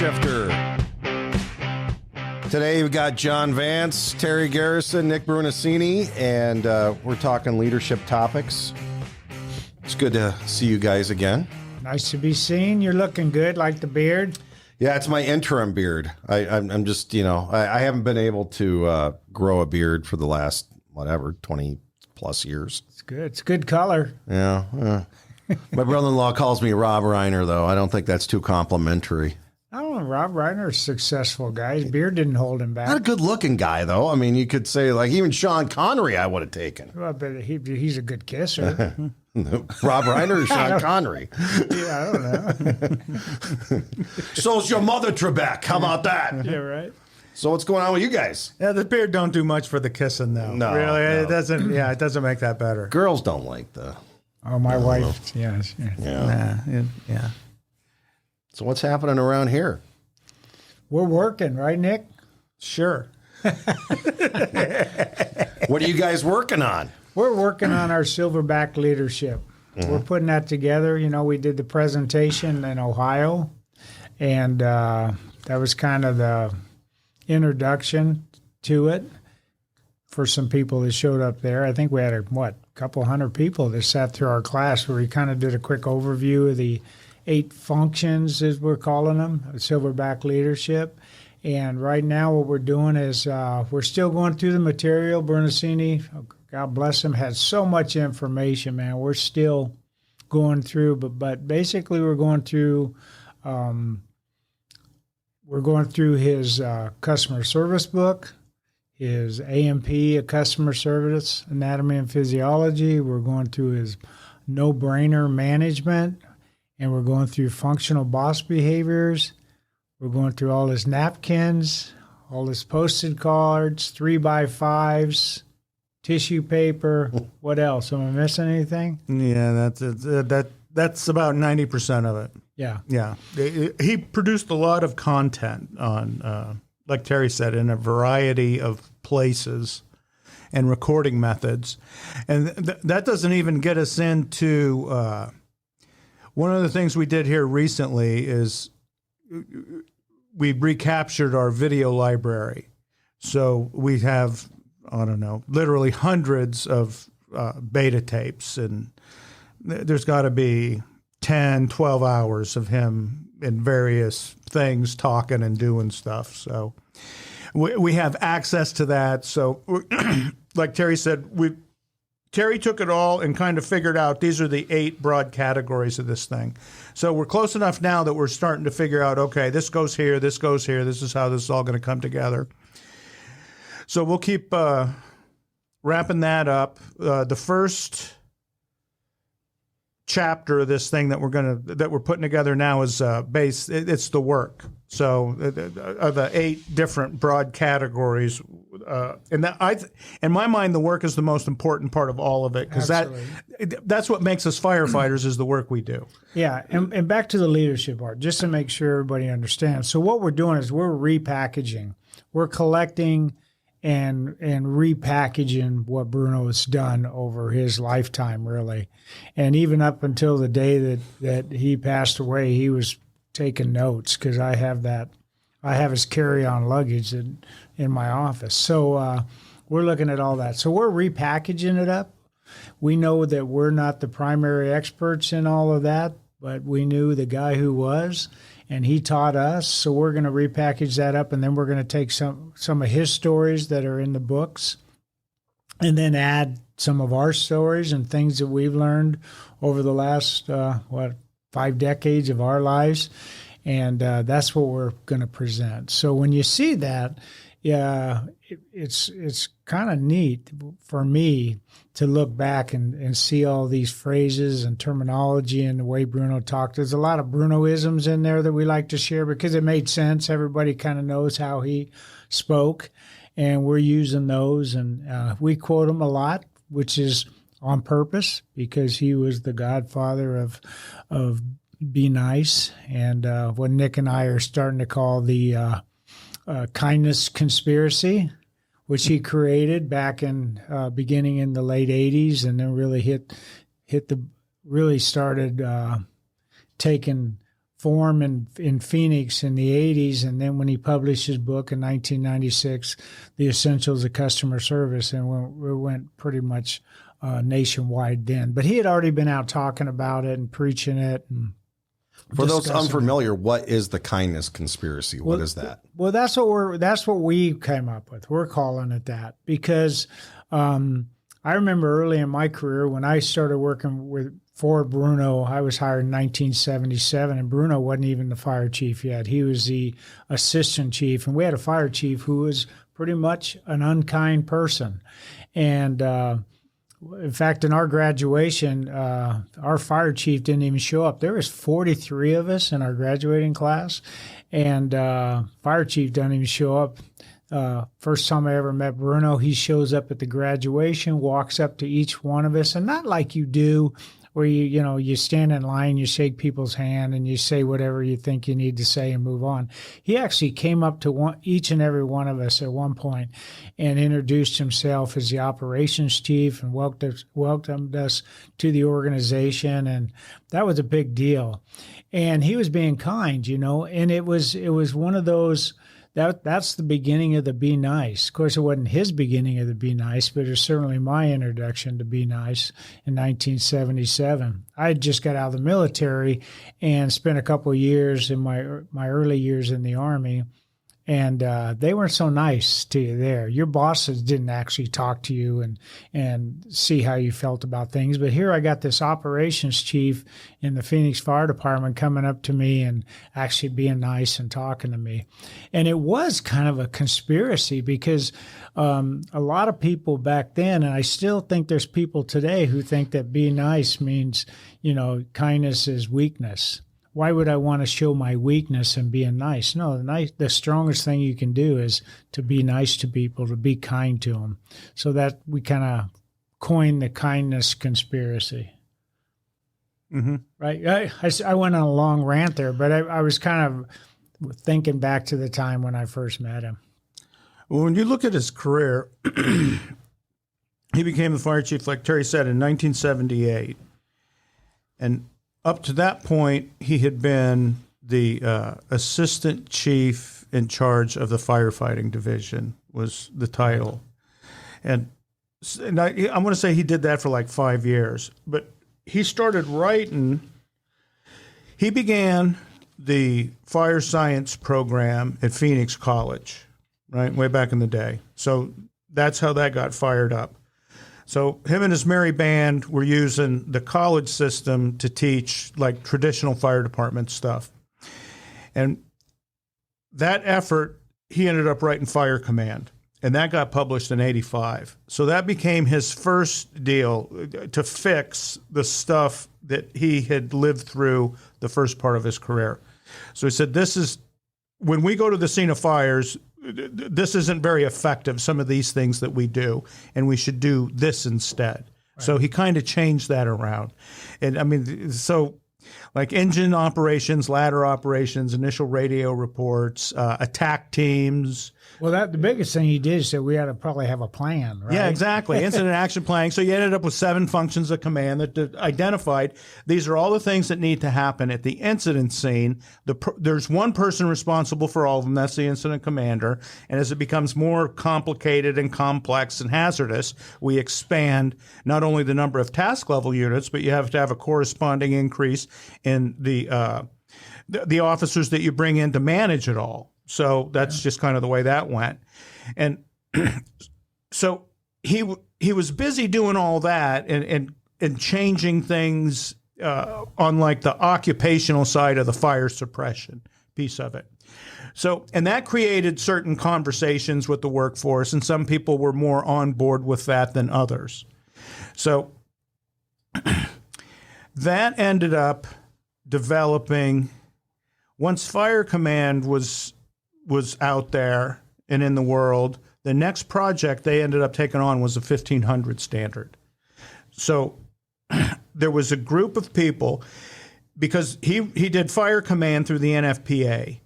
shifter. Today we got John Vance, Terry Garrison, Nick Brunacini, and we're talking leadership topics. It's good to see you guys again. Nice to be seen. You're looking good, like the beard. Yeah, it's my interim beard. I'm just, I haven't been able to grow a beard for the last, 20 plus years. It's good. It's good color. Yeah. My brother-in-law calls me Rob Reiner, though. I don't think that's too complimentary. I don't know. Rob Reiner's a successful guy. His beard didn't hold him back. Not a good-looking guy, though. I mean, you could say, like, even Sean Connery I would have taken. Well, but he's a good kisser. Rob Reiner or Sean Connery? Yeah, I don't know. So's your mother, Trebek. How about that? Yeah, right. So what's going on with you guys? Yeah, the beard don't do much for the kissing, though. No, really, no. it doesn't. Yeah, it doesn't make that better. Girls don't like the... Oh, my wife. Yes. Yeah. Yeah. So what's happening around here? We're working, right, Nick? Sure. What are you guys working on? We're working on our Silverback Leadership. Mm-hmm. We're putting that together. We did the presentation in Ohio, and that was kind of the introduction to it for some people that showed up there. I think we had a couple hundred people that sat through our class where we kind of did a quick overview of the 8 functions, as we're calling them, of Silverback Leadership. And right now what we're doing is we're still going through the material. Brunacini, God bless him, has so much information, man. We're still going through, but basically we're going through his customer service book, his AMP, a customer service, anatomy and physiology. We're going through his no-brainer management, and we're going through functional boss behaviors. We're going through all his napkins, all his posted cards, 3x5s, tissue paper. What else? Am I missing anything? Yeah, that's about 90% of it. Yeah. Yeah. He produced a lot of content on, like Terry said, in a variety of places and recording methods. And that doesn't even get us into one of the things we did here recently is we recaptured our video library. So we have, literally hundreds of beta tapes, and there's got to be 10, 12 hours of him in various things talking and doing stuff. So we have access to that. So like Terry said, Terry took it all and kind of figured out these are the 8 broad categories of this thing. So we're close enough now that we're starting to figure out, okay, this goes here, this goes here, this is how this is all going to come together. So we'll keep wrapping that up. The first chapter of this thing that we're putting together now is it's the work. So the 8 different broad categories, and in my mind, the work is the most important part of all of it, because that's what makes us firefighters is the work we do. Yeah, and back to the leadership part, just to make sure everybody understands. So what we're doing is we're repackaging, we're collecting and repackaging what Bruno has done over his lifetime, really. And even up until the day that he passed away, he was taking notes, because I have his carry-on luggage in my office. So we're looking at all that. So we're repackaging it up. We know that we're not the primary experts in all of that, but we knew the guy who was, and he taught us. So we're going to repackage that up, and then we're going to take some of his stories that are in the books, and then add some of our stories and things that we've learned over the last 5 decades of our lives, and that's what we're going to present. So when you see that, it's kind of neat for me to look back and see all these phrases and terminology and the way Bruno talked. There's a lot of Brunoisms in there that we like to share because it made sense. Everybody kind of knows how he spoke, and we're using those, and we quote him a lot, which is on purpose, because he was the godfather of be nice, and what Nick and I are starting to call the kindness conspiracy, which he created back in beginning in the late 80s, and then really started taking form in Phoenix in the 80s, and then when he published his book in 1996, The Essentials of Customer Service, and we went pretty much nationwide then. But he had already been out talking about it and preaching it. And for those unfamiliar, what is the kindness conspiracy? What is that? Well, that's what we came up with. We're calling it that because I remember early in my career when I started working for Bruno, I was hired in 1977, and Bruno wasn't even the fire chief yet. He was the assistant chief, and we had a fire chief who was pretty much an unkind person. And in fact, in our graduation, our fire chief didn't even show up. There was 43 of us in our graduating class, and fire chief doesn't even show up. First time I ever met Bruno, he shows up at the graduation, walks up to each one of us, and not like you do, where you stand in line, you shake people's hand, and you say whatever you think you need to say and move on. He actually came up to each and every one of us at one point and introduced himself as the operations chief and welcomed us to the organization, and that was a big deal. And he was being kind, and it was one of those. That's the beginning of the Be Nice. Of course, it wasn't his beginning of the Be Nice, but it was certainly my introduction to Be Nice in 1977. I had just got out of the military and spent a couple of years in my early years in the Army, and they weren't so nice to you there. Your bosses didn't actually talk to you and see how you felt about things. But here I got this operations chief in the Phoenix Fire Department coming up to me and actually being nice and talking to me. And it was kind of a conspiracy because a lot of people back then, and I still think there's people today who think that be nice means, kindness is weakness. Why would I want to show my weakness in being nice? No, the strongest thing you can do is to be nice to people, to be kind to them. So that we kind of coined the kindness conspiracy. Mm-hmm. Right? I went on a long rant there, but I was kind of thinking back to the time when I first met him. Well, when you look at his career, he became the fire chief, like Terry said, in 1978. And up to that point, he had been the assistant chief in charge of the firefighting division was the title. And I want to say he did that for like 5 years. But he started writing. He began the fire science program at Phoenix College, right, way back in the day. So that's how that got fired up. So him and his merry band were using the college system to teach like traditional fire department stuff. And that effort, he ended up writing Fire Command, and that got published in 85. So that became his first deal to fix the stuff that he had lived through the first part of his career. So he said, when we go to the scene of fires, this isn't very effective, some of these things that we do, and we should do this instead. Right. So he kind of changed that around. And I mean, so like engine operations, ladder operations, initial radio reports, attack teams. Well, the biggest thing he did is that we had to probably have a plan, right? Yeah, exactly. Incident action planning. So you ended up with 7 functions of command that identified these are all the things that need to happen at the incident scene. There's one person responsible for all of them. That's the incident commander. And as it becomes more complicated and complex and hazardous, we expand not only the number of task level units, but you have to have a corresponding increase in the officers that you bring in to manage it all. So that's just kind of the way that went. And so he was busy doing all that and changing things on like the occupational side of the fire suppression piece of it. So, and that created certain conversations with the workforce, and some people were more on board with that than others. So that ended up developing, once Fire Command was out there and in the world, the next project they ended up taking on was the 1500 standard. So there was a group of people, because he did Fire Command through the NFPA,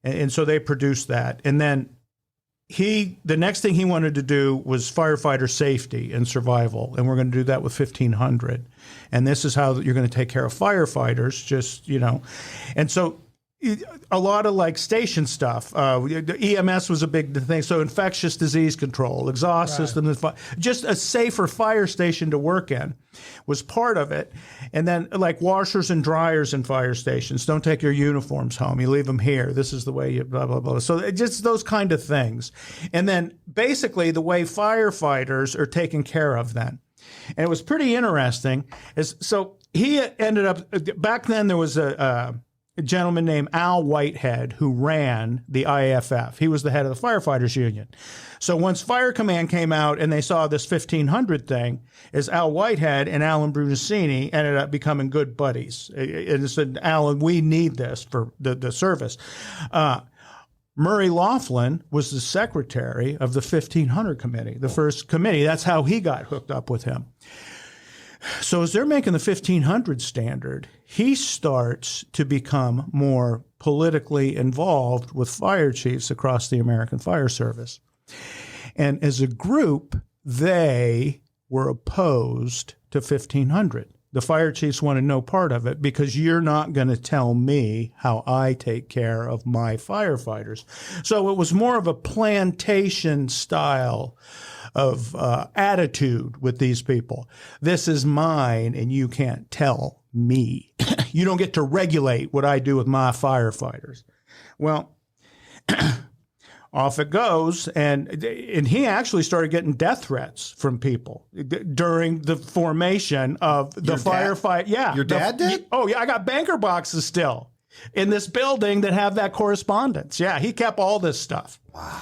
and so they produced that. And then the next thing he wanted to do was firefighter safety and survival, and we're going to do that with 1,500. And this is how you're going to take care of firefighters, just, And so a lot of like station stuff. The EMS was a big thing. So infectious disease control, exhaust system, just a safer fire station to work in was part of it. And then like washers and dryers in fire stations. Don't take your uniforms home. You leave them here. This is the way you blah, blah, blah. So just those kind of things. And then basically the way firefighters are taken care of then. And it was pretty interesting. So he ended up, back then there was a gentleman named Al Whitehead who ran the IAFF. He was the head of the firefighters union. So once Fire Command came out and they saw this 1,500 thing, is Al Whitehead and Alan Brunacini ended up becoming good buddies. And said, Alan, we need this for the service. Murray Laughlin was the secretary of the 1,500 committee, the first committee. That's how he got hooked up with him. So as they're making the 1,500 standard, he starts to become more politically involved with fire chiefs across the American Fire Service. And as a group, they were opposed to 1,500. The fire chiefs wanted no part of it because you're not going to tell me how I take care of my firefighters. So it was more of a plantation style of attitude with these people. This is mine, and you can't tell me. You don't get to regulate what I do with my firefighters. Well, off it goes, and he actually started getting death threats from people during the formation of the firefight. Yeah, your dad did? Oh, yeah, I got banker boxes still in this building that have that correspondence. Yeah, he kept all this stuff. Wow.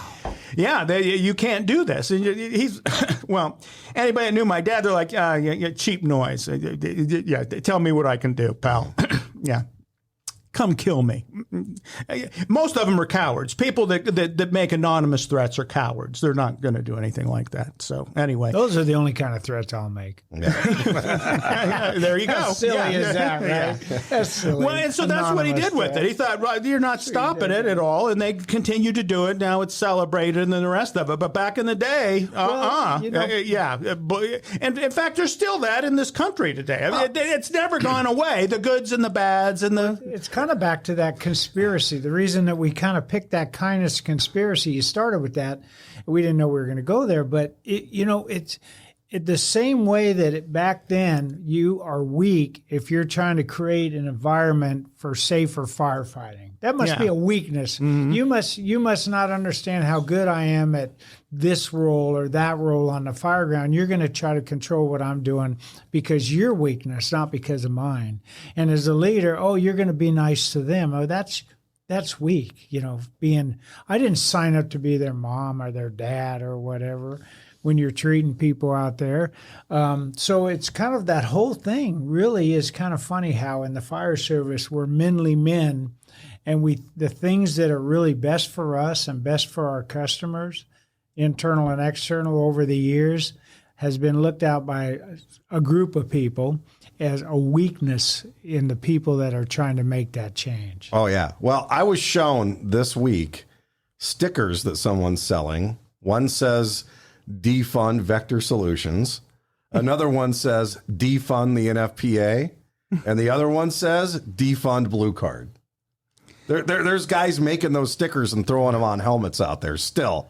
Yeah, you can't do this. And he's, well, anybody that knew my dad, they're like, cheap noise. Yeah, tell me what I can do, pal. Yeah. Come kill me. Most of them are cowards. People that make anonymous threats are cowards. They're not going to do anything like that. So anyway. Those are the only kind of threats I'll make. Yeah, there you go. How silly is that, right? Yeah. That's silly. Well, and so that's what he did with it. He thought, well, you're not stopping it at all. And they continue to do it. Now it's celebrated and then the rest of it. But back in the day, yeah. And in fact, there's still that in this country today. I mean, it's never gone away. The goods and the bads and the... It's kind of back to that conspiracy. The reason that we kind of picked that kindness conspiracy, you started with that. We didn't know we were going to go there, but it's the same way that back then you are weak if you're trying to create an environment for safer firefighting. That must be a weakness. Mm-hmm. You must not understand how good I am at this role or that role on the fireground. You're going to try to control what I'm doing because your weakness, not because of mine. And as a leader, you're going to be nice to them. Oh, that's weak. I didn't sign up to be their mom or their dad or whatever when you're treating people out there. So it's kind of that whole thing really is kind of funny how in the fire service we're mainly men, and the things that are really best for us and best for our customers, internal and external over the years, has been looked at by a group of people as a weakness in the people that are trying to make that change. Oh, yeah. Well, I was shown this week stickers that someone's selling. One says, defund Vector Solutions. Another one says, defund the NFPA. And the other one says, defund Blue Card. There's guys making those stickers and throwing them on helmets out there still.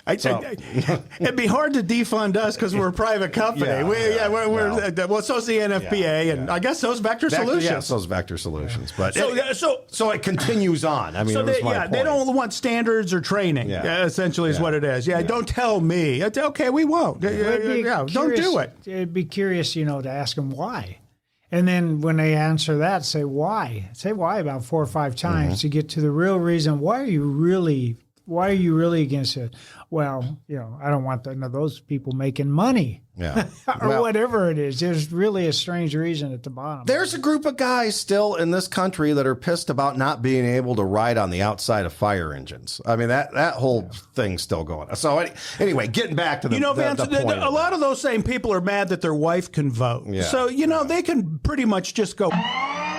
It'd be hard to defund us because we're a private company. Well, so's the NFPA, and I guess those Vector Solutions. Yes, those Vector Solutions. But so it continues on. I mean, so they don't want standards or training. Essentially, is what it is. Don't tell me. Okay, we won't. Don't do it. It'd be curious, to ask them why. And then when they answer that, say why. Say why about 4 or 5 times to get to the real reason. Why are you really against it? Well, I don't want those people making money. Yeah. Or whatever it is. There's really a strange reason at the bottom. There's a group of guys still in this country that are pissed about not being able to ride on the outside of fire engines. I mean, that whole thing's still going on. So anyway, getting back to the Vance, the point a lot of those same people are mad that their wife can vote. Yeah. So, they can pretty much just go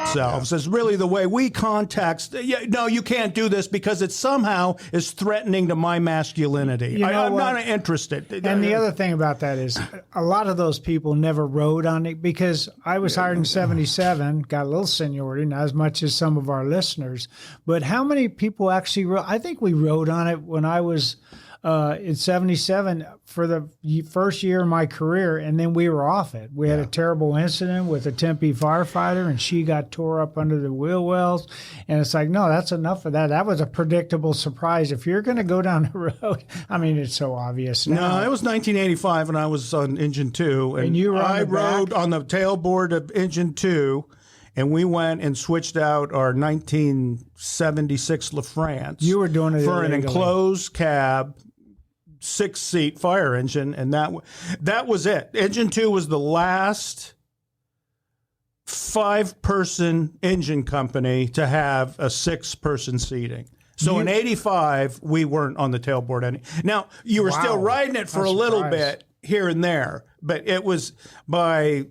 selves is really the way we context. No, you can't do this because it somehow is threatening to my masculinity. I'm not interested. And the other thing about that is a lot of those people never rode on it, because I was hired in 77, got a little seniority, not as much as some of our listeners, but how many people actually rode? I think we rode on it when I was in 77 for the first year of my career, and then we were off it. We had a terrible incident with a Tempe firefighter, and she got tore up under the wheel wells. And it's like, no, that's enough of that. That was a predictable surprise. If you're going to go down the road, I mean, it's so obvious now. No, it was 1985, and I was on Engine 2. And you were on I the back? rode on the tailboard of Engine 2, and we went and switched out our 1976 LaFrance. You were doing it for an illegally. enclosed cab, 6-seat fire engine, and that was it. Engine 2 was the last 5-person engine company to have a 6-person seating. So in 85, we weren't on the tailboard any. Now, you were still riding it for a little bit here and there, but it was by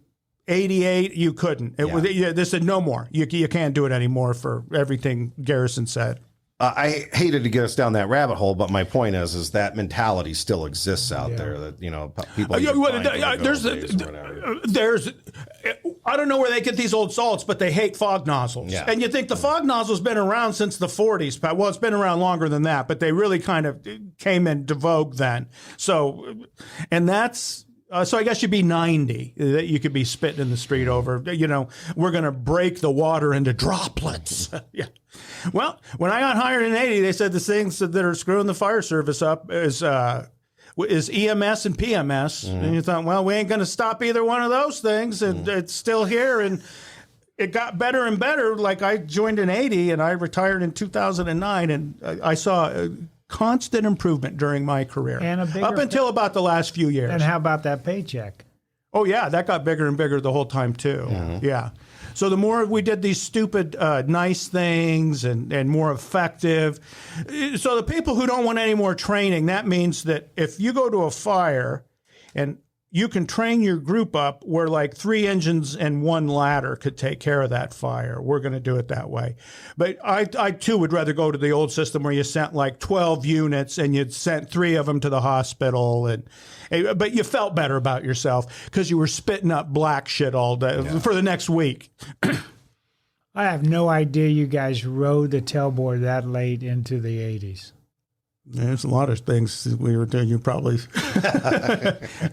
88, you couldn't. They said no more. You can't do it anymore for everything Garrison said. I hated to get us down that rabbit hole, but my point is that mentality still exists out there. That people. There's. I don't know where they get these old salts, but they hate fog nozzles. Yeah. And you think the fog nozzle's been around since the 40s. Well, it's been around longer than that, but they really kind of came into vogue then. So, and that's. So I guess you'd be 90 that you could be spitting in the street over. We're going to break the water into droplets. Yeah. Well, when I got hired in 80, they said the things that are screwing the fire service up is EMS and PMS. Mm-hmm. And you thought, well, we ain't going to stop either one of those things. And it's still here. And it got better and better. Like I joined in 80 and I retired in 2009. And I saw constant improvement during my career, and up until about the last few years. And how about that paycheck? Oh yeah, that got bigger and bigger the whole time too. Mm-hmm. Yeah. So the more we did these stupid, nice things and more effective. So the people who don't want any more training, that means that if you go to a fire and you can train your group up where like 3 engines and 1 ladder could take care of that fire. We're going to do it that way. But I too would rather go to the old system where you sent like 12 units and you'd sent 3 of them to the hospital. But you felt better about yourself because you were spitting up black shit all day for the next week. I have no idea you guys rode the tailboard that late into the 80s. There's a lot of things we were doing. You probably,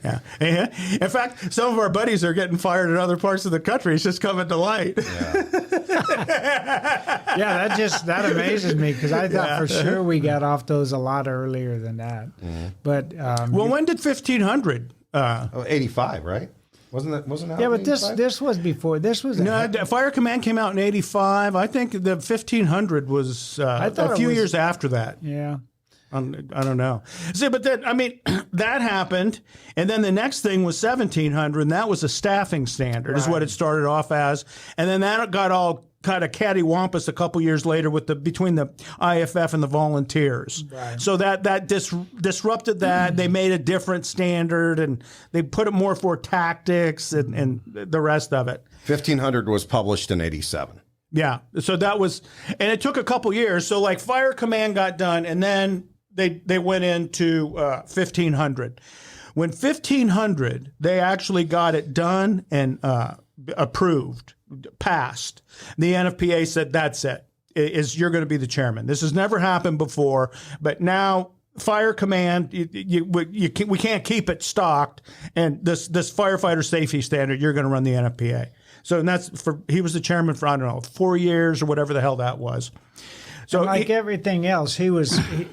yeah. In fact, some of our buddies are getting fired in other parts of the country. It's just coming to light. Yeah, that amazes me because I thought for sure we got off those a lot earlier than that. Mm-hmm. But when did 1500? 85, right? Wasn't that? Yeah, but this was before. This was Fire Command came out in 85. I think the 1500 was a few years after that. Yeah. I don't know. See, but then, that happened. And then the next thing was 1700, and that was a staffing standard, is what it started off as. And then that got all kind of cattywampus a couple years later between the IFF and the volunteers. Right. So that disrupted that. They made a different standard, and they put it more for tactics and the rest of it. 1500 was published in 87. Yeah. So that was, and it took a couple years. So like Fire Command got done, and then they went into 1500. When 1500, they actually got it done and approved, passed. The NFPA said, that's it. You're going to be the chairman. This has never happened before, but now Fire Command, we can't keep it stocked, and this firefighter safety standard, you're going to run the NFPA. So he was the chairman for, I don't know, 4 years or whatever the hell that was. So like everything else,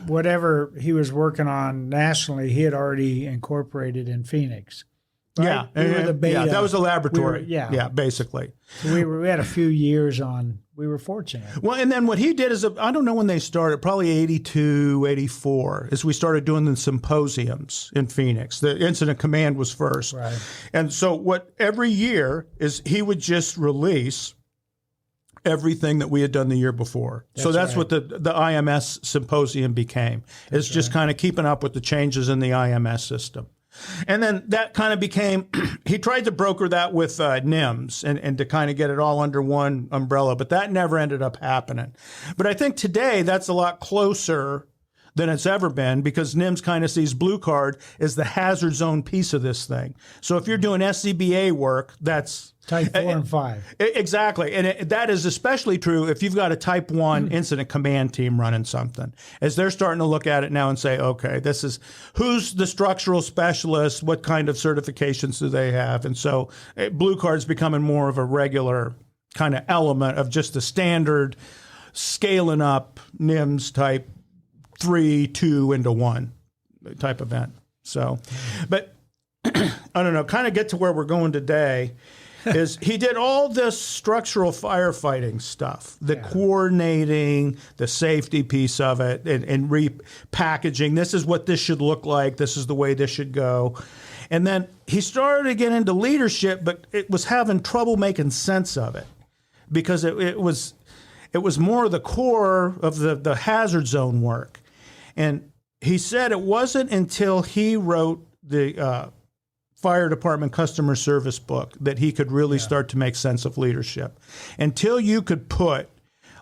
whatever he was working on nationally, he had already incorporated in Phoenix. Right? Yeah, we were the beta. Yeah, that was a laboratory. Yeah, basically. So we had a few years on. We were fortunate. Well, and then what he did is, I don't know when they started, probably 82, 84, is we started doing the symposiums in Phoenix. The incident command was first. Right. And so every year is he would just release everything that we had done the year before. That's what the IMS symposium became. It's just kind of keeping up with the changes in the IMS system. And then that kind of became, he tried to broker that with NIMS and to kind of get it all under one umbrella, but that never ended up happening. But I think today that's a lot closer than it's ever been, because NIMS kind of sees Blue Card as the hazard zone piece of this thing. So if you're doing SCBA work, that's Type 4 and 5. Exactly. And that is especially true if you've got a Type 1 incident command team running something, as they're starting to look at it now and say, okay, this is who's the structural specialist, what kind of certifications do they have? And so Blue Card's becoming more of a regular kind of element of just the standard scaling up NIMS type 3, 2 into 1 type event. So, but I don't know, kind of get to where we're going today. Is he did all this structural firefighting stuff, the coordinating, the safety piece of it, and repackaging. This is what this should look like. This is the way this should go. And then he started to get into leadership, but it was having trouble making sense of it, because it was more the core of the hazard zone work. And he said it wasn't until he wrote the fire department customer service book that he could really start to make sense of leadership. Until you could put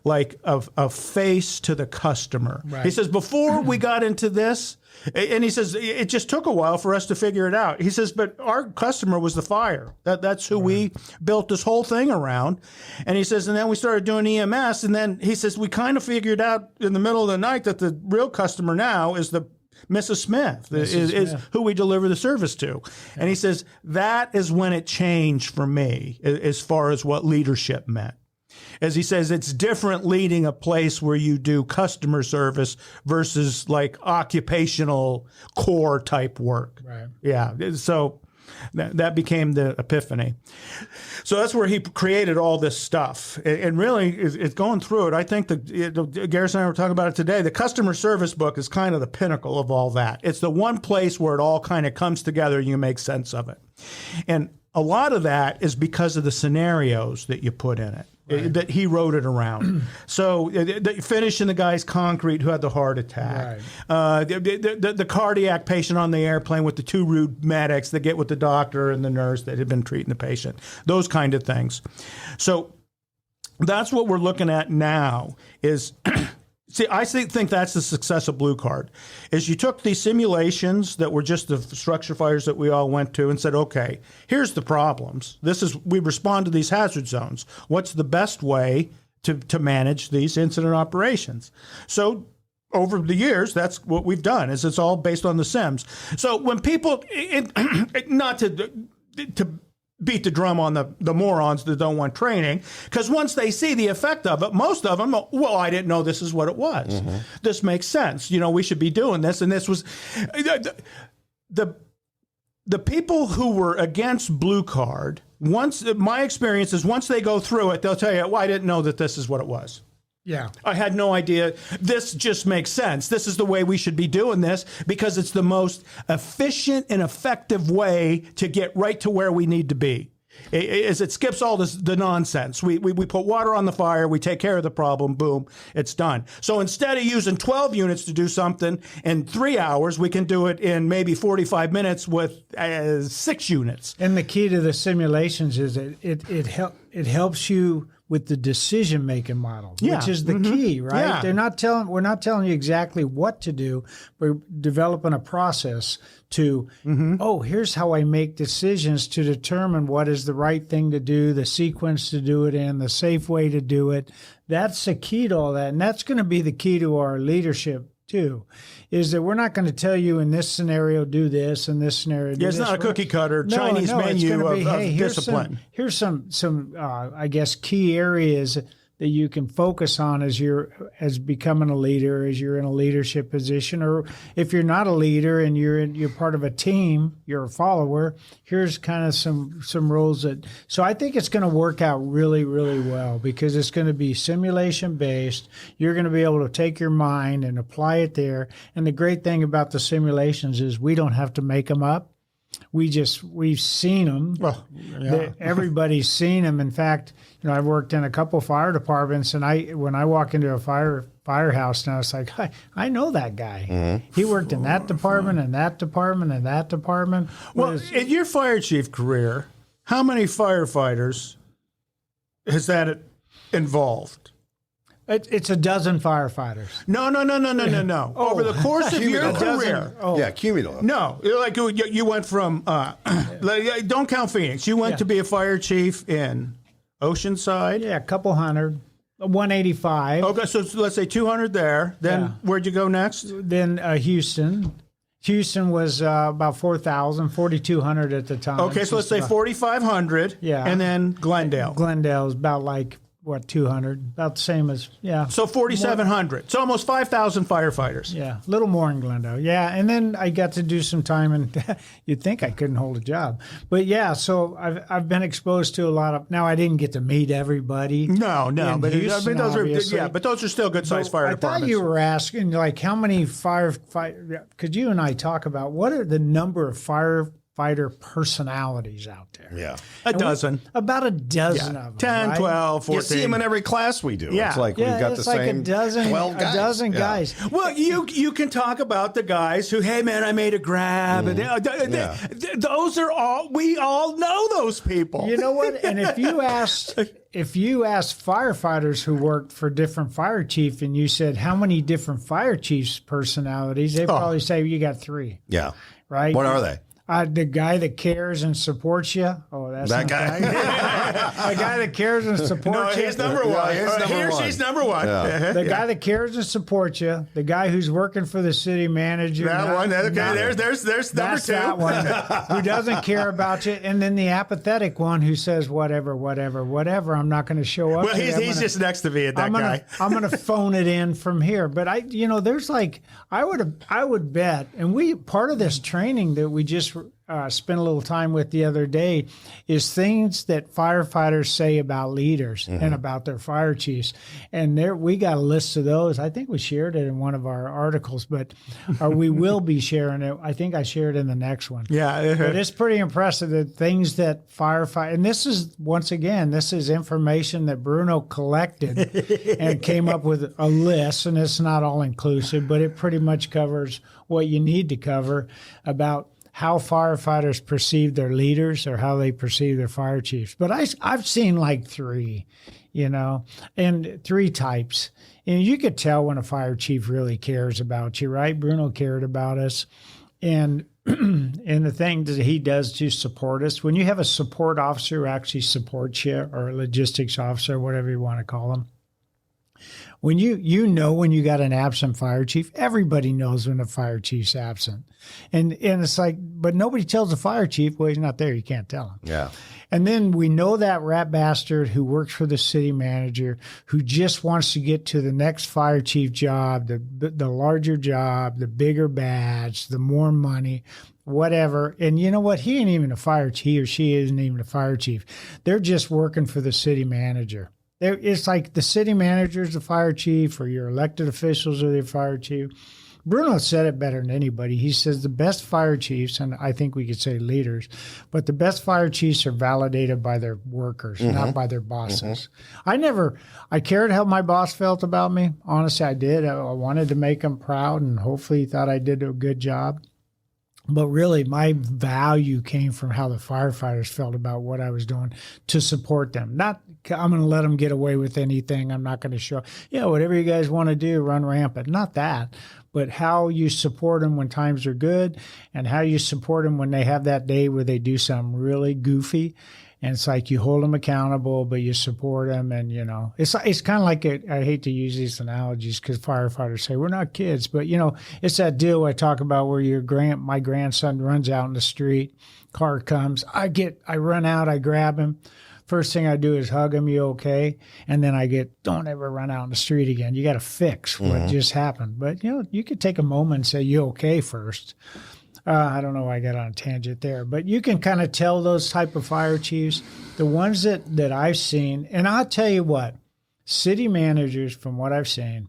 like a face to the customer. Right. He says, before we got into this, and he says, it just took a while for us to figure it out. He says, but our customer was the fire. That's who we built this whole thing around. And he says, and then we started doing EMS. And then he says, we kind of figured out in the middle of the night that the real customer now is the Mrs. Smith, is who we deliver the service to. Yeah. And he says, that is when it changed for me as far as what leadership meant. As he says, it's different leading a place where you do customer service versus like occupational core type work. Right. Yeah. So that became the epiphany. So that's where he created all this stuff. And really, it's going through it. I think Garrison and I were talking about it today. The customer service book is kind of the pinnacle of all that. It's the one place where it all kind of comes together and you make sense of it. And a lot of that is because of the scenarios that you put in it. Right. That he wrote it around. So finishing the guy's concrete who had the heart attack. Right. The cardiac patient on the airplane with the two rude medics that get with the doctor and the nurse that had been treating the patient. Those kind of things. So that's what we're looking at now is... See, I think that's the success of Blue Card, is you took these simulations that were just the structure fires that we all went to and said, okay, here's the problems. We respond to these hazard zones. What's the best way to manage these incident operations? So over the years, that's what we've done, is it's all based on the SIMs. So when people, not to beat the drum on the morons that don't want training, because once they see the effect of it, most of them, well, I didn't know this is what it was. Mm-hmm. This makes sense. We should be doing this. And this was the people who were against Blue Card. My experience is once they go through it, they'll tell you, well, I didn't know that this is what it was. Yeah. I had no idea. This just makes sense. This is the way we should be doing this because it's the most efficient and effective way to get right to where we need to be. It skips all the nonsense. We put water on the fire. We take care of the problem. Boom, it's done. So instead of using 12 units to do something in 3 hours, we can do it in maybe 45 minutes with 6 units. And the key to the simulations is it helps you with the decision-making model, which is the key, right? Yeah. We're not telling you exactly what to do. We're developing a process to, here's how I make decisions to determine what is the right thing to do, the sequence to do it in, the safe way to do it. That's the key to all that. And that's going to be the key to our leadership too, is that we're not going to tell you in this scenario do this, and this scenario do this. It's not a cookie cutter Chinese menu of discipline. Here's some I guess key areas that you can focus on as becoming a leader, as you're in a leadership position, or if you're not a leader and you're part of a team, you're a follower. Here's kind of some roles that. So I think it's going to work out really, really well because it's going to be simulation based. You're going to be able to take your mind and apply it there. And the great thing about the simulations is we don't have to make them up. we've seen them. Well, yeah. Everybody's seen them. In fact, I've worked in a couple fire departments, and when I walk into a firehouse now, it's like, I know that guy. Mm-hmm. He worked in that department and that department and that department. Well, in your fire chief career, how many firefighters has that involved? It's a dozen firefighters. No. Oh. Over the course of your career. Yeah, cumulative. No, like you went from, don't count Phoenix. You went to be a fire chief in Oceanside. Yeah, a couple hundred. 185. Okay, so let's say 200 there. Then where'd you go next? Then Houston. Houston was about 4,000, 4,200 at the time. Okay, so let's say 4,500. Yeah. And then Glendale. Glendale is about 200, about the same as, So 4,700. So almost 5,000 firefighters. Yeah, a little more in Glendale. Yeah, and then I got to do some time, and you'd think I couldn't hold a job. But yeah, so I've been exposed to a lot of, now I didn't get to meet everybody. No, but Houston, but those are still good-sized fire departments. I thought you were asking, how many could you and I talk about, what are the number of firefighter personalities out there? Yeah. A dozen. About a dozen of them. 10, right? 12, 14. You see them in every class we do. Yeah. It's like we've got the same a dozen, 12 guys. A dozen guys. Well, you can talk about the guys who, hey, man, I made a grab. And those are all, we all know those people. You know what? And if you asked firefighters who worked for different fire chief and you said, how many different fire chiefs personalities, they'd probably say, you got 3. Yeah. Right? What are they? The guy that cares and supports you. Oh, that's that guy. The guy that cares and supports you. He's number one. She's number one. Yeah. The guy that cares and supports you. The guy who's working for the city manager. That one. Okay, there's number 2. That one who doesn't care about you. And then the apathetic one who says, whatever, I'm not going to show up. Well, he's just next to me, that guy. I'm going to phone it in from here. But there's I would bet, and part of this training that we just spent a little time with the other day is things that firefighters say about leaders and about their fire chiefs. And we got a list of those. I think we shared it in one of our articles, but we will be sharing it. I think I shared it in the next one. Yeah. But it's pretty impressive, the things that firefighters, and this is information that Bruno collected and came up with a list, and it's not all inclusive, but it pretty much covers what you need to cover about how firefighters perceive their leaders or how they perceive their fire chiefs. But I've seen 3, and 3 types. And you could tell when a fire chief really cares about you, right? Bruno cared about us. And the thing that he does to support us, when you have a support officer who actually supports you, or a logistics officer, whatever you want to call them, when when you got an absent fire chief, everybody knows when the fire chief's absent. And it's but nobody tells the fire chief, well, he's not there, you can't tell him. Yeah. And then we know that rat bastard who works for the city manager, who just wants to get to the next fire chief job, the larger job, the bigger badge, the more money, whatever. And you know what? He ain't even a fire chief. He or she isn't even a fire chief. They're just working for the city manager. It's like the city manager is the fire chief, or your elected officials are the fire chief. Bruno said it better than anybody. He says the best fire chiefs, and I think we could say leaders, but the best fire chiefs are validated by their workers, not by their bosses. I cared how my boss felt about me. Honestly, I did. I wanted to make him proud, and hopefully he thought I did a good job. But really, my value came from how the firefighters felt about what I was doing to support them. Not, I'm going to let them get away with anything. I'm not going to show, whatever you guys want to do, run rampant. Not that, but how you support them when times are good, and how you support them when they have that day where they do something really goofy. And it's like you hold them accountable, but you support them. And, it's kind of like, I hate to use these analogies because firefighters say, we're not kids. But, it's that deal I talk about where my grandson runs out in the street, car comes, I run out, I grab him. First thing I do is hug him, you okay? And then I don't ever run out in the street again. You got to fix what just happened. But, you could take a moment and say, you okay first. I don't know why I got on a tangent there, but you can kind of tell those type of fire chiefs, the ones that I've seen. And I'll tell you what, city managers, from what I've seen,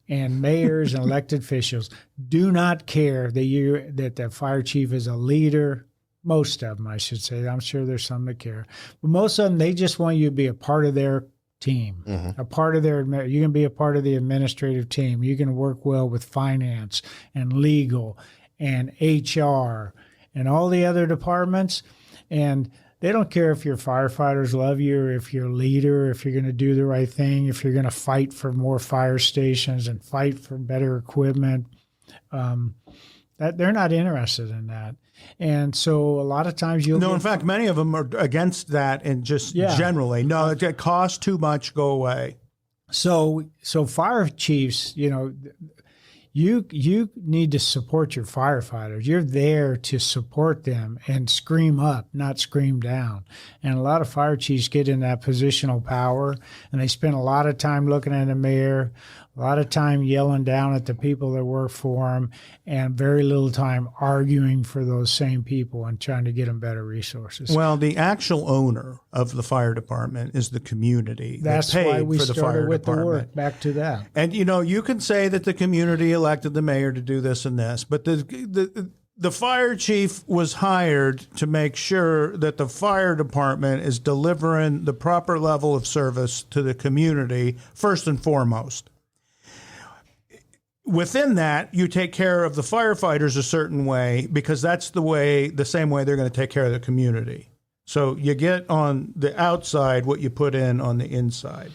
and mayors and elected officials do not care that the fire chief is a leader Most of them, I should say. I'm sure there's some that care. But most of them, they just want you to be a part of their team, a part of their, you can be a part of the administrative team. You can work well with finance and legal and HR and all the other departments. And they don't care if your firefighters love you or if you're a leader, if you're going to do the right thing, if you're going to fight for more fire stations and fight for better equipment. That they're not interested in that. And so a lot of times you'll in fact, many of them are against that and just generally, no, it costs too much, go away. So fire chiefs, you need to support your firefighters. You're there to support them and scream up, not scream down. And a lot of fire chiefs get in that positional power, and they spend a lot of time looking at the mayor, a lot of time yelling down at the people that work for them, and very little time arguing for those same people and trying to get them better resources. Well, the actual owner of the fire department is the community. That's that paid why we for the started fire with department. the work. Back to that. And, you can say that the community elected the mayor to do this and this, but the fire chief was hired to make sure that the fire department is delivering the proper level of service to the community first and foremost. Within that, you take care of the firefighters a certain way because that's the same way they're going to take care of the community. So you get on the outside what you put in on the inside.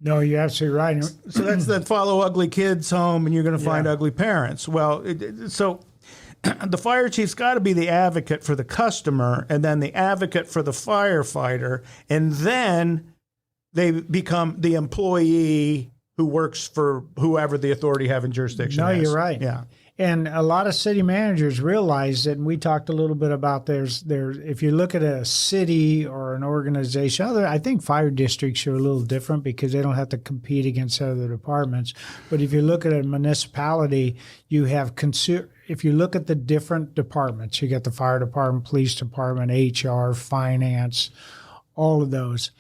No, you're absolutely right. So that's that follow ugly kids home and you're going to find ugly parents. Well, so the fire chief's got to be the advocate for the customer and then the advocate for the firefighter. And then they become the employee who works for whoever the authority having jurisdiction No, is. you're right. Yeah. And a lot of city managers realize that, and we talked a little bit about there's if you look at a city or an organization, I think fire districts are a little different because they don't have to compete against other departments. But if you look at a municipality, you have if you look at the different departments, you got the fire department, police department, HR, finance, all of those.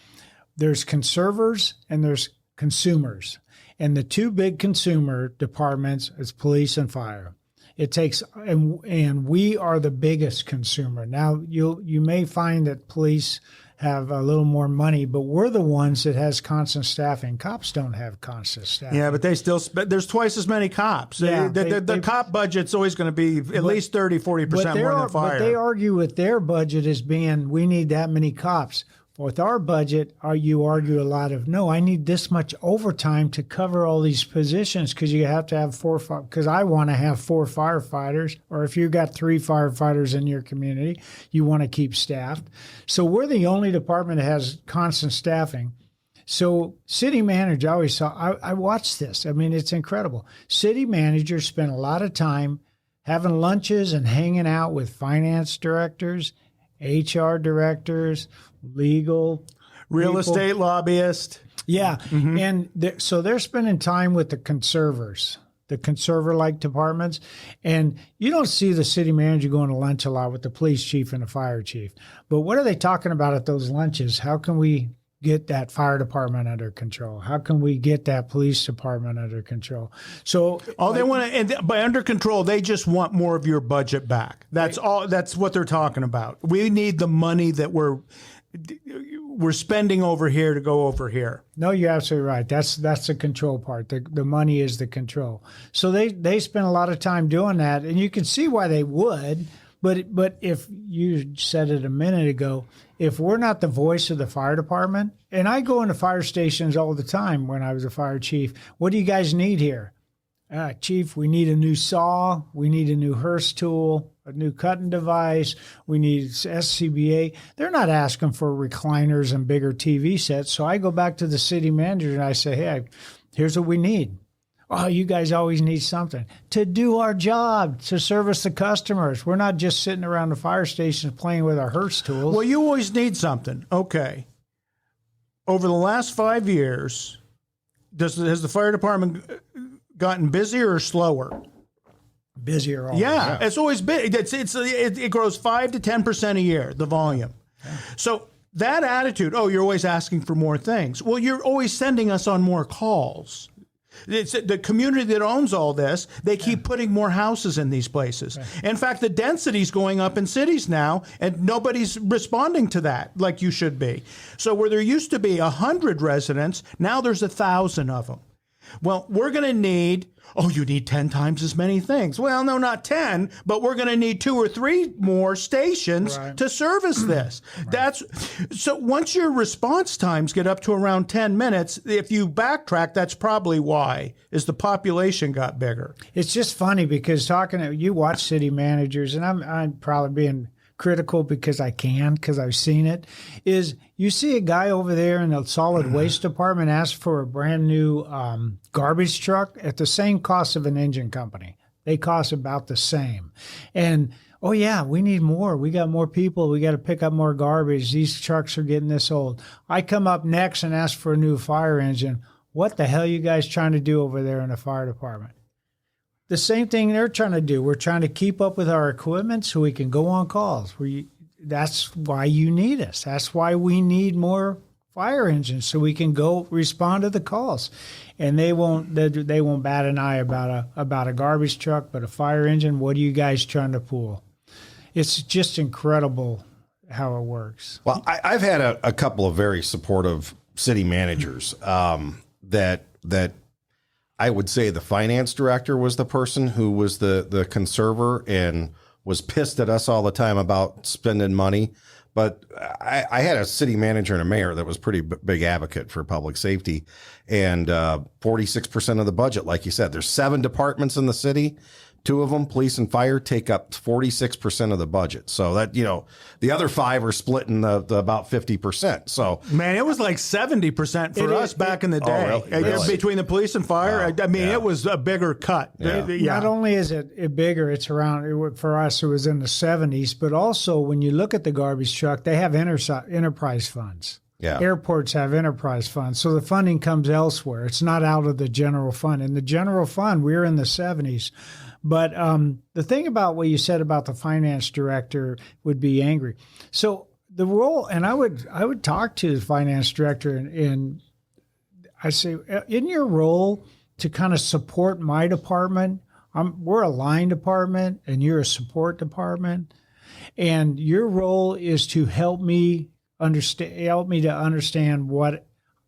There's conservers and there's consumers. And the two big consumer departments is police and fire. It takes, and we are the biggest consumer. Now, you may find that police have a little more money, but we're the ones that has constant staffing. Cops don't have constant staffing. Yeah, but they still there's twice as many cops. Yeah, the cop budget's always going to be at least 30-40% more than fire. But they argue with their budget as being, we need that many cops. With our budget, you argue a lot of, no, I need this much overtime to cover all these positions because you have to have because I want to have 4 firefighters, or if you've got 3 firefighters in your community, you want to keep staffed. So we're the only department that has constant staffing. So city manager, I always saw, I watched this. I mean, it's incredible. City managers spend a lot of time having lunches and hanging out with finance directors, HR directors, legal, real people. estate lobbyist. Yeah. Mm-hmm. And so they're spending time with the conservers, the conserver-like departments. And you don't see the city manager going to lunch a lot with the police chief and the fire chief. But what are they talking about at those lunches? How can we get that fire department under control? How can we get that police department under control? So they want to, and by under control, they just want more of your budget back. That's all. That's what they're talking about. We need the money that we're spending over here to go over here. No, you're absolutely right. That's the control part. The money is the control. So they spend a lot of time doing that, and you can see why they would. But if you said it a minute ago, if we're not the voice of the fire department, and I go into fire stations all the time when I was a fire chief, what do you guys need here? Chief, we need a new saw. We need a new hearse tool, a new cutting device. We need SCBA. They're not asking for recliners and bigger TV sets. So I go back to the city manager and I say, hey, here's what we need. Oh, you guys always need something to do our job, to service the customers. We're not just sitting around the fire stations playing with our hearse tools. Well, you always need something. Okay. Over the last 5 years, has the fire department gotten busier or slower? Busier. Yeah, it's always big. It grows 5 to 10% a year, the volume. Yeah. So that attitude, you're always asking for more things. Well, you're always sending us on more calls. It's the community that owns all this. They keep putting more houses in these places. Right. In fact, the density's going up in cities now, and nobody's responding to that like you should be. So where there used to be 100 residents, now there's 1,000 of them. Well, we're going to need, you need 10 times as many things. Well, no, not 10, but we're going to need 2 or 3 more stations to service this. So once your response times get up to around 10 minutes, if you backtrack, that's probably why, is the population got bigger. It's just funny because you watch city managers, and I'm probably being critical because I've seen it, is you see a guy over there in the solid waste department ask for a brand new garbage truck at the same cost of an engine company. They cost about the same. And, we need more. We got more people. We got to pick up more garbage. These trucks are getting this old. I come up next and ask for a new fire engine. What the hell are you guys trying to do over there in the fire department? The same thing they're trying to do. We're trying to keep up with our equipment so we can go on calls. That's why you need us. That's why we need more fire engines so we can go respond to the calls. And they won't bat an eye about a garbage truck, but a fire engine. What are you guys trying to pull? It's just incredible how it works. Well, I've had a couple of very supportive city managers that I would say the finance director was the person who was the conserver and was pissed at us all the time about spending money. But I had a city manager and a mayor that was pretty big advocate for public safety, and 46% of the budget, like you said, there's 7 departments in the city. 2 of them, police and fire, take up 46% of the budget. So that, the other 5 are splitting the about 50%. So man, it was like 70% for us back in the day. Really? Between the police and fire. Wow. It was a bigger cut. Yeah. Not only is it bigger, it's around, for us, it was in the 70s, but also when you look at the garbage truck, they have enterprise funds. Yeah. Airports have enterprise funds. So the funding comes elsewhere. It's not out of the general fund. In the general fund, we're in the 70s. But the thing about what you said about the finance director would be angry. So the role, and I would talk to the finance director and I say, in your role to kind of support my department, we're a line department and you're a support department, and your role is to help me to understand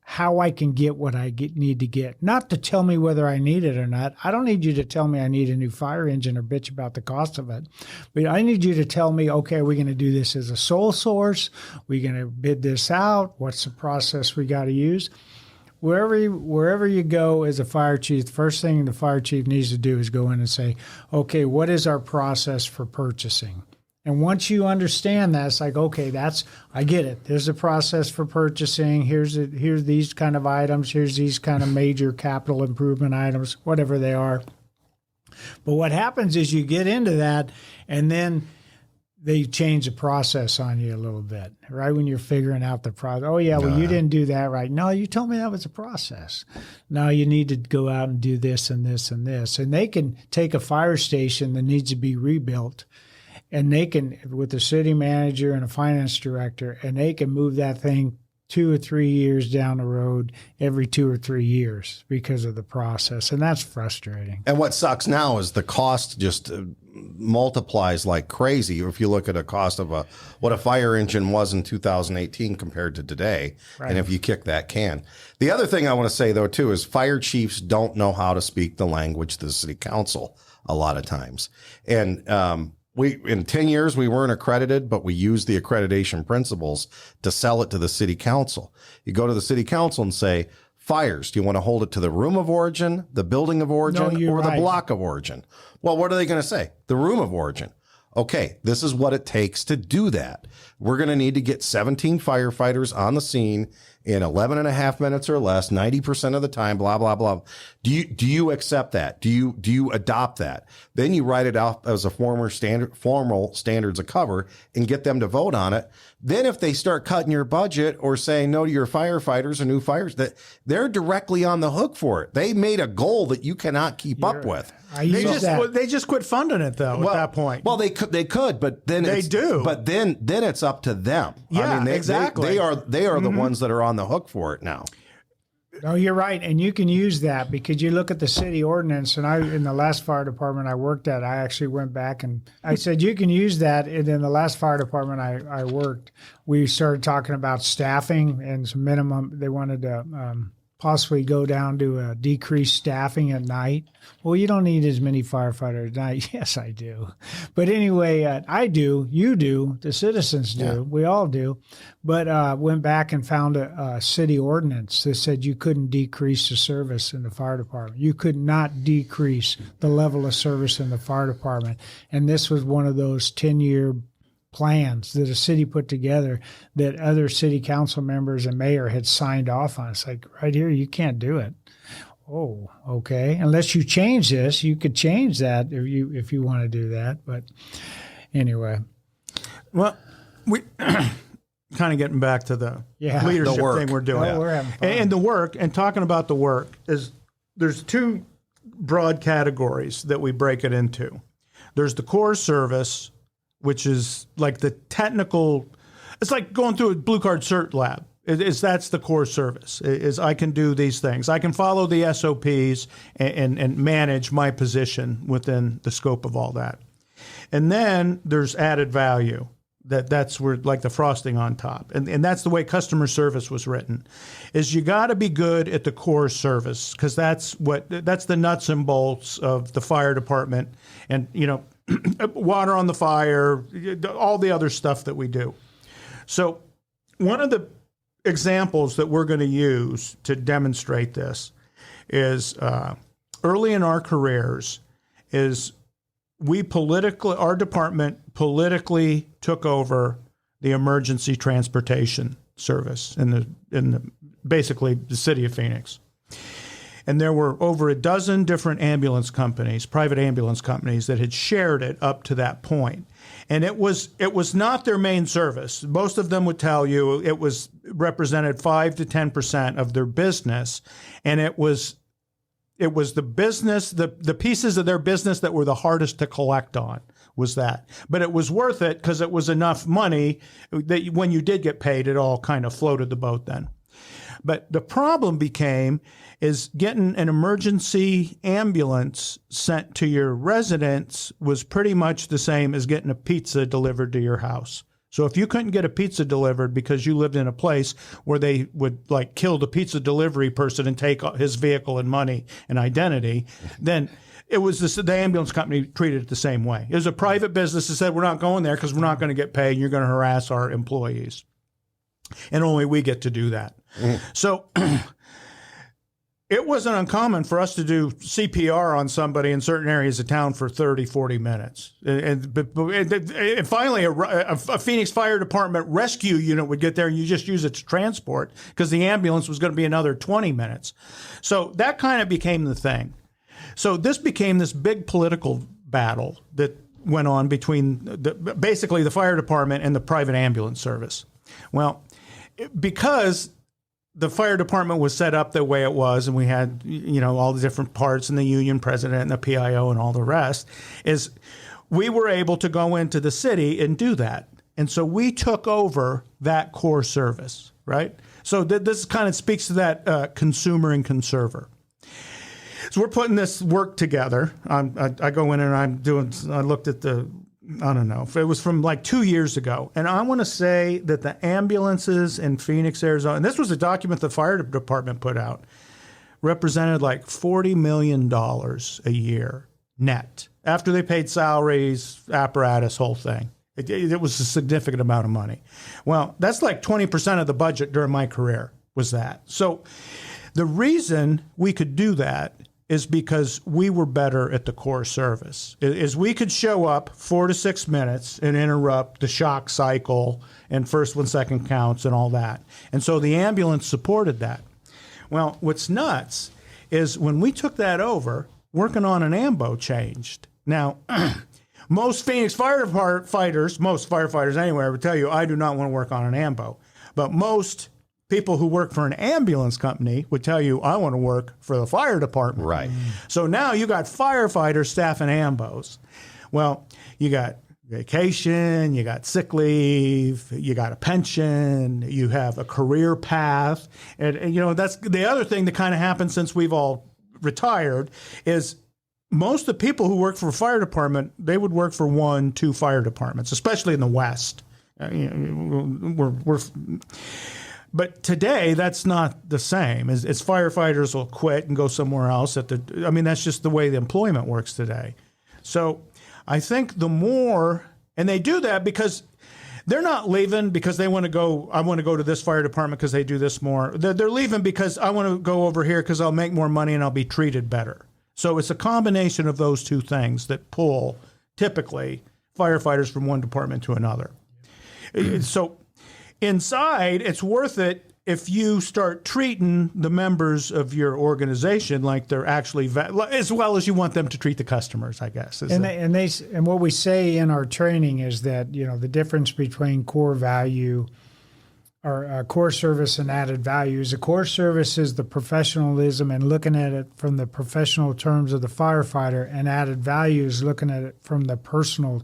how I can get what I need to get. Not to tell me whether I need it or not. I don't need you to tell me I need a new fire engine or bitch about the cost of it. But I need you to tell me, okay, are we going to do this as a sole source? We're going to bid this out? What's the process we got to use? Wherever you go as a fire chief, the first thing the fire chief needs to do is go in and say, okay, what is our process for purchasing? And once you understand that, it's like, okay, I get it. There's a process for purchasing. Here's these kind of items. Here's these kind of major capital improvement items, whatever they are. But what happens is you get into that, and then they change the process on you a little bit, right? When you're figuring out the process. Oh, yeah, well, you didn't do that right. No, you told me that was a process. No, you need to go out and do this and this and this. And they can take a fire station that needs to be rebuilt, and they can, with a city manager and a finance director, and they can move that thing 2 or 3 years down the road every 2 or 3 years because of the process. And that's frustrating. And what sucks now is the cost just multiplies like crazy. If you look at a cost of what a fire engine was in 2018 compared to today, right. And if you kick that can. The other thing I want to say, though, too, is fire chiefs don't know how to speak the language to the city council a lot of times. And in 10 years, we weren't accredited, but we used the accreditation principles to sell it to the city council. You go to the city council and say, fires, do you want to hold it to the room of origin, the building of origin, or the block of origin? Well, what are they going to say? The room of origin. Okay, this is what it takes to do that. We're going to need to get 17 firefighters on the scene in 11 and a half minutes or less, 90% of the time, blah, blah, blah. Do you accept that? Do you adopt that? Then you write it out as a formal standards of cover and get them to vote on it. Then if they start cutting your budget or saying no to your firefighters or new fires, that they're directly on the hook for it. They made a goal that you cannot keep up with. They just quit funding it though at that point. Well, they could, but then But then it's up to them. Yeah, I mean, exactly. They are the ones that are on the hook for it now. No, you're right, and you can use that because you look at the city ordinance. And in the last fire department I worked at, I actually went back and I said you can use that. And in the last fire department I worked, we started talking about staffing and some minimum. They wanted to possibly go down to decrease staffing at night. Well, you don't need as many firefighters at night. Yes, I do. But anyway, I do. You do. The citizens do. Yeah. We all do. But went back and found a city ordinance that said you couldn't decrease the service in the fire department. You could not decrease the level of service in the fire department. And this was one of those 10-year plans that a city put together that other city council members and mayor had signed off on. It's like, right here, you can't do it. Oh, okay. Unless you change this, you could change that if you want to do that. But anyway. Well, we kind of getting back to the leadership thing we're doing. We're having fun. And the work, and talking about the work, is there's two broad categories that we break it into. There's the core service, which is like the technical, it's like going through a blue card cert lab. That's the core service, is I can do these things. I can follow the SOPs and manage my position within the scope of all that. And then there's added value. That's where, like, the frosting on top. And that's the way customer service was written, is you got to be good at the core service, because that's the nuts and bolts of the fire department. And, water on the fire, all the other stuff that we do. So one of the examples that we're going to use to demonstrate this is early in our careers is our department politically took over the emergency transportation service in basically the city of Phoenix. And there were over a dozen different ambulance companies, private ambulance companies, that had shared it up to that point. And it was not their main service. Most of them would tell you it represented 5 to 10% of their business. And it was the business, the pieces of their business that were the hardest to collect on was that. But it was worth it because it was enough money that when you did get paid, it all kind of floated the boat then. But the problem is getting an emergency ambulance sent to your residence was pretty much the same as getting a pizza delivered to your house. So if you couldn't get a pizza delivered because you lived in a place where they would kill the pizza delivery person and take his vehicle and money and identity, then it was the ambulance company treated it the same way. It was a private business that said, we're not going there because we're not going to get paid and you're going to harass our employees. And only we get to do that. So it wasn't uncommon for us to do CPR on somebody in certain areas of town for 30, 40 minutes. And finally, a Phoenix Fire Department rescue unit would get there and you just use it to transport because the ambulance was going to be another 20 minutes. So that kind of became the thing. So this became this big political battle that went on between basically the fire department and the private ambulance service. Well, because the fire department was set up the way it was, and we had, all the different parts and the union president and the PIO and all the rest, is we were able to go into the city and do that. And so we took over that core service, right? So this kind of speaks to that consumer and conserver. So we're putting this work together. I go in and I looked at I don't know, it was from 2 years ago. And I want to say that the ambulances in Phoenix, Arizona, and this was a document the fire department put out, represented $40 million a year net. After they paid salaries, apparatus, whole thing. It was a significant amount of money. Well, that's 20% of the budget during my career was that. So the reason we could do that is because we were better at the core service. Is we could show up 4 to 6 minutes and interrupt the shock cycle and first one, second counts and all that. And so the ambulance supported that. Well, what's nuts is when we took that over, working on an ambo changed. Now, most Phoenix firefighters, most firefighters anywhere, would tell you, I do not want to work on an ambo. But most people who work for an ambulance company would tell you, I want to work for the fire department. Right. So now you got firefighters staffing ambos. Well, you got vacation, you got sick leave, you got a pension, you have a career path. And that's the other thing that kind of happened since we've all retired is most of the people who work for a fire department, they would work for 1-2 fire departments, especially in the West. But today, that's not the same. As firefighters will quit and go somewhere else. That's just the way the employment works today. So I think the more, and they do that because they're not leaving because they want to go, I want to go to this fire department because they do this more. They're leaving because I want to go over here because I'll make more money and I'll be treated better. So it's a combination of those two things that pull, typically, firefighters from one department to another. So inside, it's worth it if you start treating the members of your organization like they're actually, as well as you want them to treat the customers, I guess. And what we say in our training is that, the difference between core value or core service and added values. The core service is the professionalism and looking at it from the professional terms of the firefighter, and added value is looking at it from the personal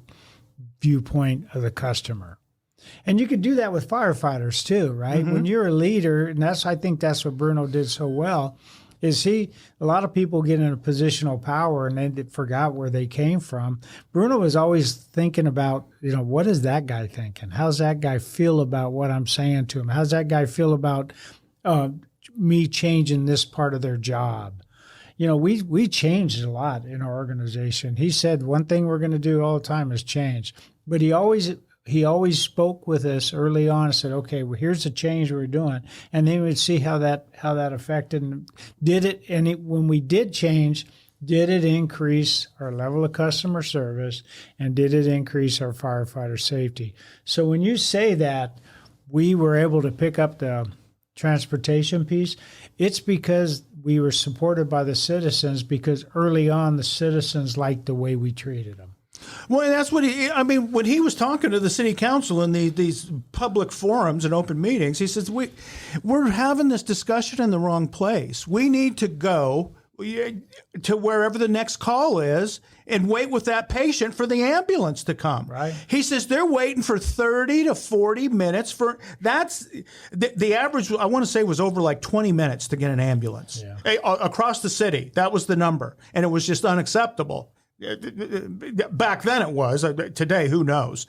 viewpoint of the customer. And you could do that with firefighters too, right? Mm-hmm. When you're a leader, and I think that's what Bruno did so well, is a lot of people get in a position of power and they forgot where they came from. Bruno was always thinking about, what is that guy thinking? How's that guy feel about what I'm saying to him? How's that guy feel about me changing this part of their job? We changed a lot in our organization. He said one thing we're going to do all the time is change, but he always spoke with us early on and said, okay, well, here's the change we're doing. And then we'd see how that affected and did it. And when we did change, did it increase our level of customer service and did it increase our firefighter safety? So when you say that we were able to pick up the transportation piece, it's because we were supported by the citizens, because early on the citizens liked the way we treated them. Well, and that's what when he was talking to the city council in these public forums and open meetings, he says, we're having this discussion in the wrong place. We need to go to wherever the next call is and wait with that patient for the ambulance to come. Right. He says they're waiting for 30 to 40 minutes for that's the average. I want to say was over like 20 minutes to get an ambulance across the city. That was the number. And it was just unacceptable. Back then it was. Today, who knows?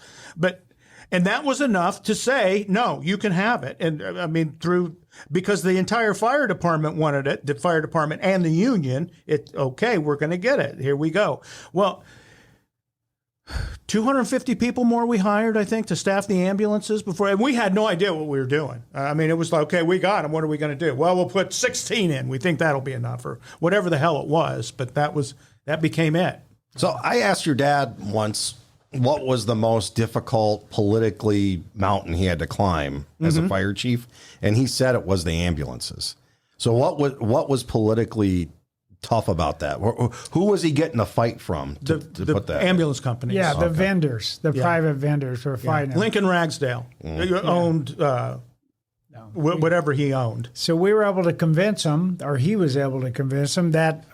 And that was enough to say, no, you can have it. And because the entire fire department wanted it, the fire department and the union, okay, we're going to get it. Here we go. Well, 250 people more we hired, I think, to staff the ambulances before. And we had no idea what we were doing. It was like, okay, we got them. What are we going to do? Well, we'll put 16 in. We think that'll be enough, or whatever the hell it was. But that became it. So I asked your dad once what was the most difficult politically mountain he had to climb as a fire chief, and he said it was the ambulances. So what was politically tough about that? Who was he getting a fight from to put that? Ambulance companies. Yeah, the vendors, private vendors were fighting. Lincoln Ragsdale owned whatever he owned. So we were able to convince him, or he was able to convince him, that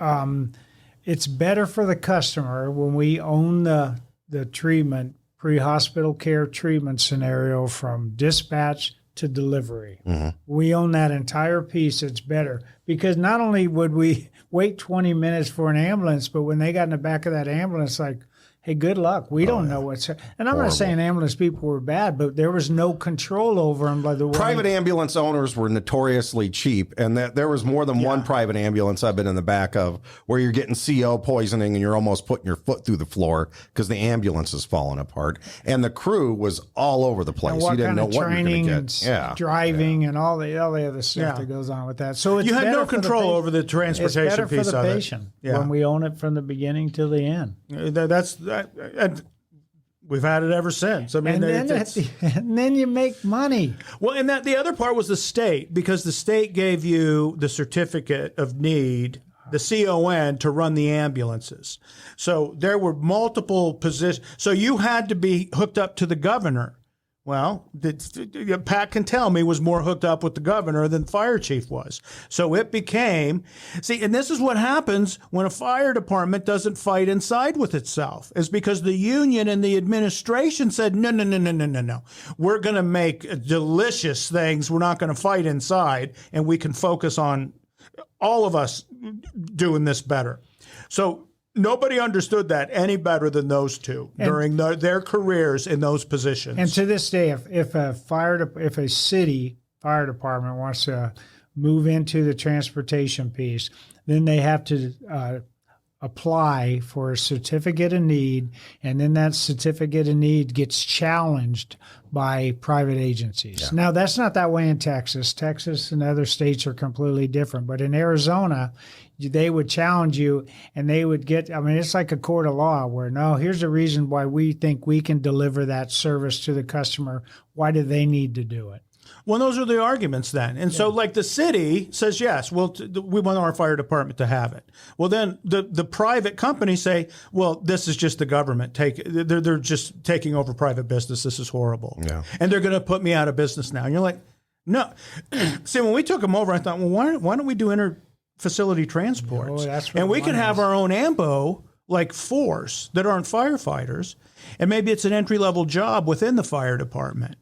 it's better for the customer when we own the treatment, pre-hospital care treatment scenario from dispatch to delivery. Mm-hmm. We own that entire piece. It's better because not only would we wait 20 minutes for an ambulance, but when they got in the back of that ambulance, like, hey, good luck. We don't know what's... And I'm not saying ambulance people were bad, but there was no control over them by the way. Private ambulance owners were notoriously cheap, and there was more than one private ambulance I've been in the back of where you're getting CO poisoning and you're almost putting your foot through the floor because the ambulance is falling apart. And the crew was all over the place. You didn't know what you were going to get. Driving and all the other stuff that goes on with that. So it's you had no control over the transportation piece of it. It's better for the patient when we own it from the beginning till the end. And we've had it ever since. And then you make money. Well, and the other part was the state, because the state gave you the certificate of need, the CON, to run the ambulances. So there were multiple positions. So you had to be hooked up to the governor Well, Pat can tell me was more hooked up with the governor than the fire chief was. So it became, and this is what happens when a fire department doesn't fight inside with itself, is because the union and the administration said, no. We're going to make delicious things. We're not going to fight inside, and we can focus on all of us doing this better. So nobody understood that any better than those two during their careers in those positions. And to this day, if a city fire department wants to move into the transportation piece, then they have to apply for a certificate of need, and then that certificate of need gets challenged by private agencies. Yeah. Now, that's not that way in Texas. Texas and other states are completely different. But in Arizona, they would challenge you, and they would get, it's like a court of law where, no, here's the reason why we think we can deliver that service to the customer. Why do they need to do it? Well, those are the arguments then. And so like the city says, yes, well, we want our fire department to have it. Well, then the private companies say, well, this is just the government. They're just taking over private business. This is horrible. Yeah. And they're going to put me out of business now. And you're like, no. See, when we took them over, I thought, well, why don't we do inter-facility transports? And we can have our own AMBO like force that aren't firefighters. And maybe it's an entry-level job within the fire department.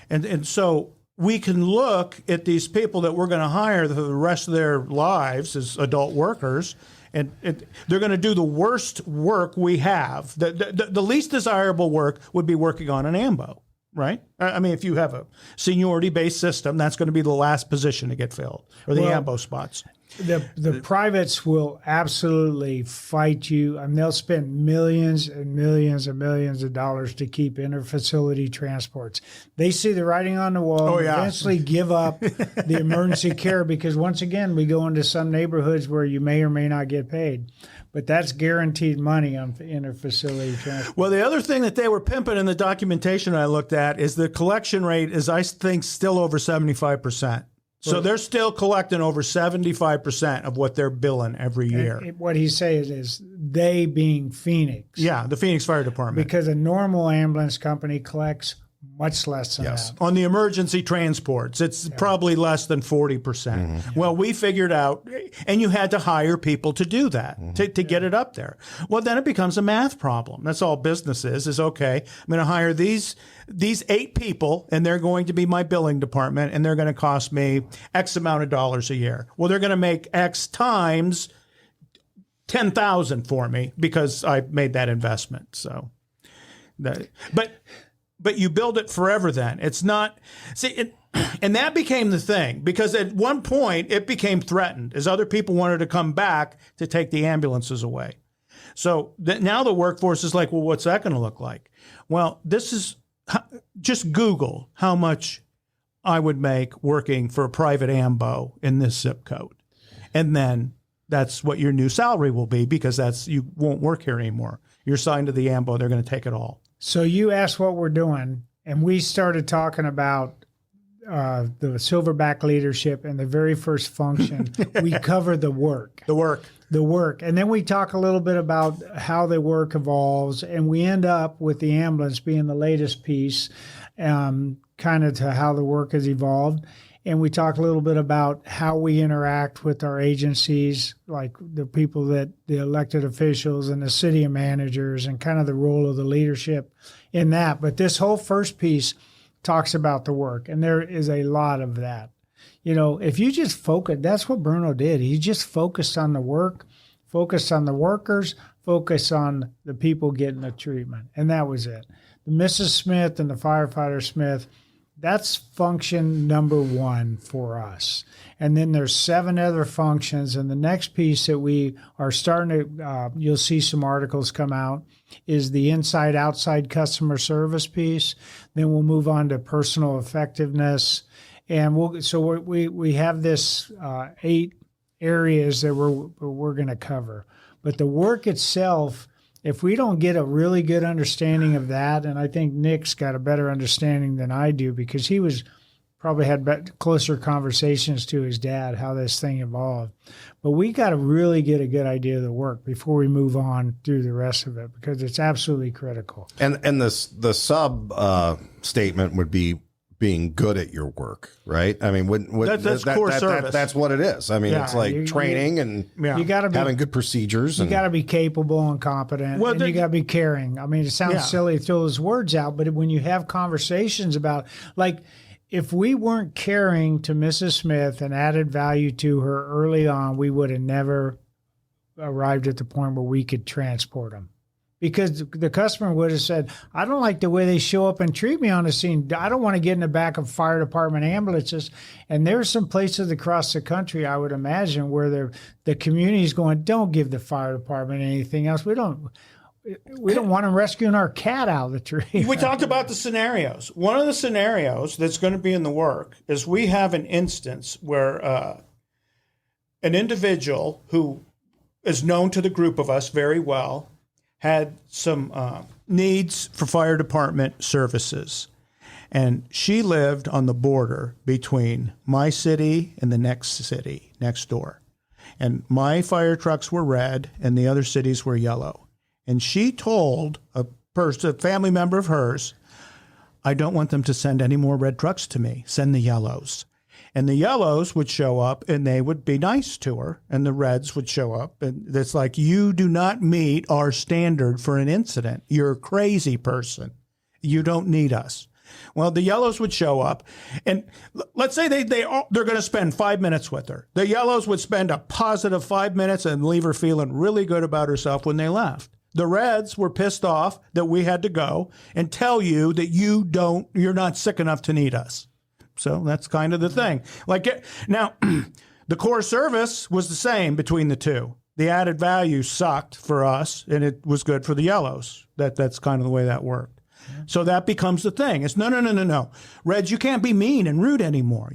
And so we can look at these people that we're going to hire the rest of their lives as adult workers, and they're going to do the worst work we have. The least desirable work would be working on an AMBO, right? If you have a seniority-based system, that's going to be the last position to get filled, or the AMBO spots. The privates will absolutely fight you. They'll spend millions and millions and millions of dollars to keep inter-facility transports. They see the writing on the wall and eventually give up the emergency care, because once again, we go into some neighborhoods where you may or may not get paid. But that's guaranteed money on inter-facility transport. Well, the other thing that they were pimping in the documentation I looked at is the collection rate is, I think, still over 75%. So they're still collecting over 75% of what they're billing every year. What he's saying is they being Phoenix. Yeah, the Phoenix Fire Department. Because a normal ambulance company collects much less than that. On the emergency transports, it's probably less than 40%. Mm-hmm. Well, we figured out, and you had to hire people to do that, to get it up there. Well, then it becomes a math problem. That's all business is okay, I'm going to hire these 8 people, and they're going to be my billing department, and they're going to cost me X amount of dollars a year. Well, they're going to make X times 10,000 for me because I made that investment. So, But you build it forever then. It's not, and that became the thing, because at one point it became threatened as other people wanted to come back to take the ambulances away. So now the workforce is like, well, what's that going to look like? Well, this is, just Google how much I would make working for a private AMBO in this zip code. And then that's what your new salary will be, because you won't work here anymore. You're signed to the AMBO. They're going to take it all. So you asked what we're doing, and we started talking about the Silverback Leadership, and the very first function, we cover the work. The work. And then we talk a little bit about how the work evolves, and we end up with the ambulance being the latest piece, kind of to how the work has evolved. And we talk a little bit about how we interact with our agencies, like the people the elected officials and the city managers, and kind of the role of the leadership in that. But this whole first piece talks about the work, and there is a lot of that. If you just focus, that's what Bruno did. He just focused on the work, focused on the workers, focused on the people getting the treatment. And that was it. The Mrs. Smith and the firefighter Smith, that's function number 1 for us. And then there's 7 other functions. And the next piece that we are starting to, you'll see some articles come out, is the inside-outside customer service piece. Then we'll move on to personal effectiveness. And we have this 8 areas that we're going to cover. But the work itself, if we don't get a really good understanding of that, and I think Nick's got a better understanding than I do, because he was probably had closer conversations to his dad, how this thing evolved. But we got to really get a good idea of the work before we move on through the rest of it, because it's absolutely critical. And the sub statement would be being good at your work, right? I mean, that's core service. That's what it is. I mean, it's like training and you got to having good procedures. You got to be capable and competent, and you got to be caring. I mean, it sounds silly to throw those words out, but when you have conversations about, like, if we weren't caring to Mrs. Smith and added value to her early on, we would have never arrived at the point where we could transport them. Because the customer would have said, I don't like the way they show up and treat me on the scene. I don't want to get in the back of fire department ambulances. And there's some places across the country, I would imagine, where the community is going, don't give the fire department anything else. We don't want them rescuing our cat out of the tree. We talked about the scenarios. One of the scenarios that's going to be in the work is we have an instance where an individual who is known to the group of us very well had some needs for fire department services. And she lived on the border between my city and the next city next door. And my fire trucks were red and the other cities were yellow. And she told a family member of hers, I don't want them to send any more red trucks to me. Send the yellows. And the yellows would show up and they would be nice to her. And the reds would show up. And it's like, you do not meet our standard for an incident. You're a crazy person. You don't need us. Well, the yellows would show up. And let's say they're going to spend 5 minutes with her. The yellows would spend a positive 5 minutes and leave her feeling really good about herself when they left. The reds were pissed off that we had to go and tell you that you're not sick enough to need us. So that's kind of the thing. Now, the core service was the same between the two. The added value sucked for us, and it was good for the yellows. That's kind of the way that worked. So that becomes the thing. It's no. Reds, you can't be mean and rude anymore.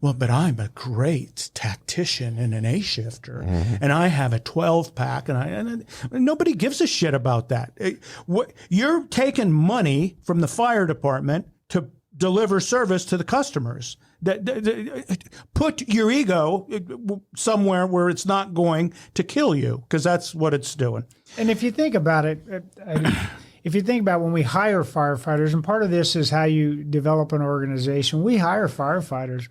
But I'm a great tactician and an A-shifter, and I have a 12-pack, and nobody gives a shit about that. You're taking money from the fire department to deliver service to the customers. Put your ego somewhere where it's not going to kill you, because that's what it's doing. And if you think about it, if you think about when we hire firefighters, and part of this is how you develop an organization, we hire firefighters.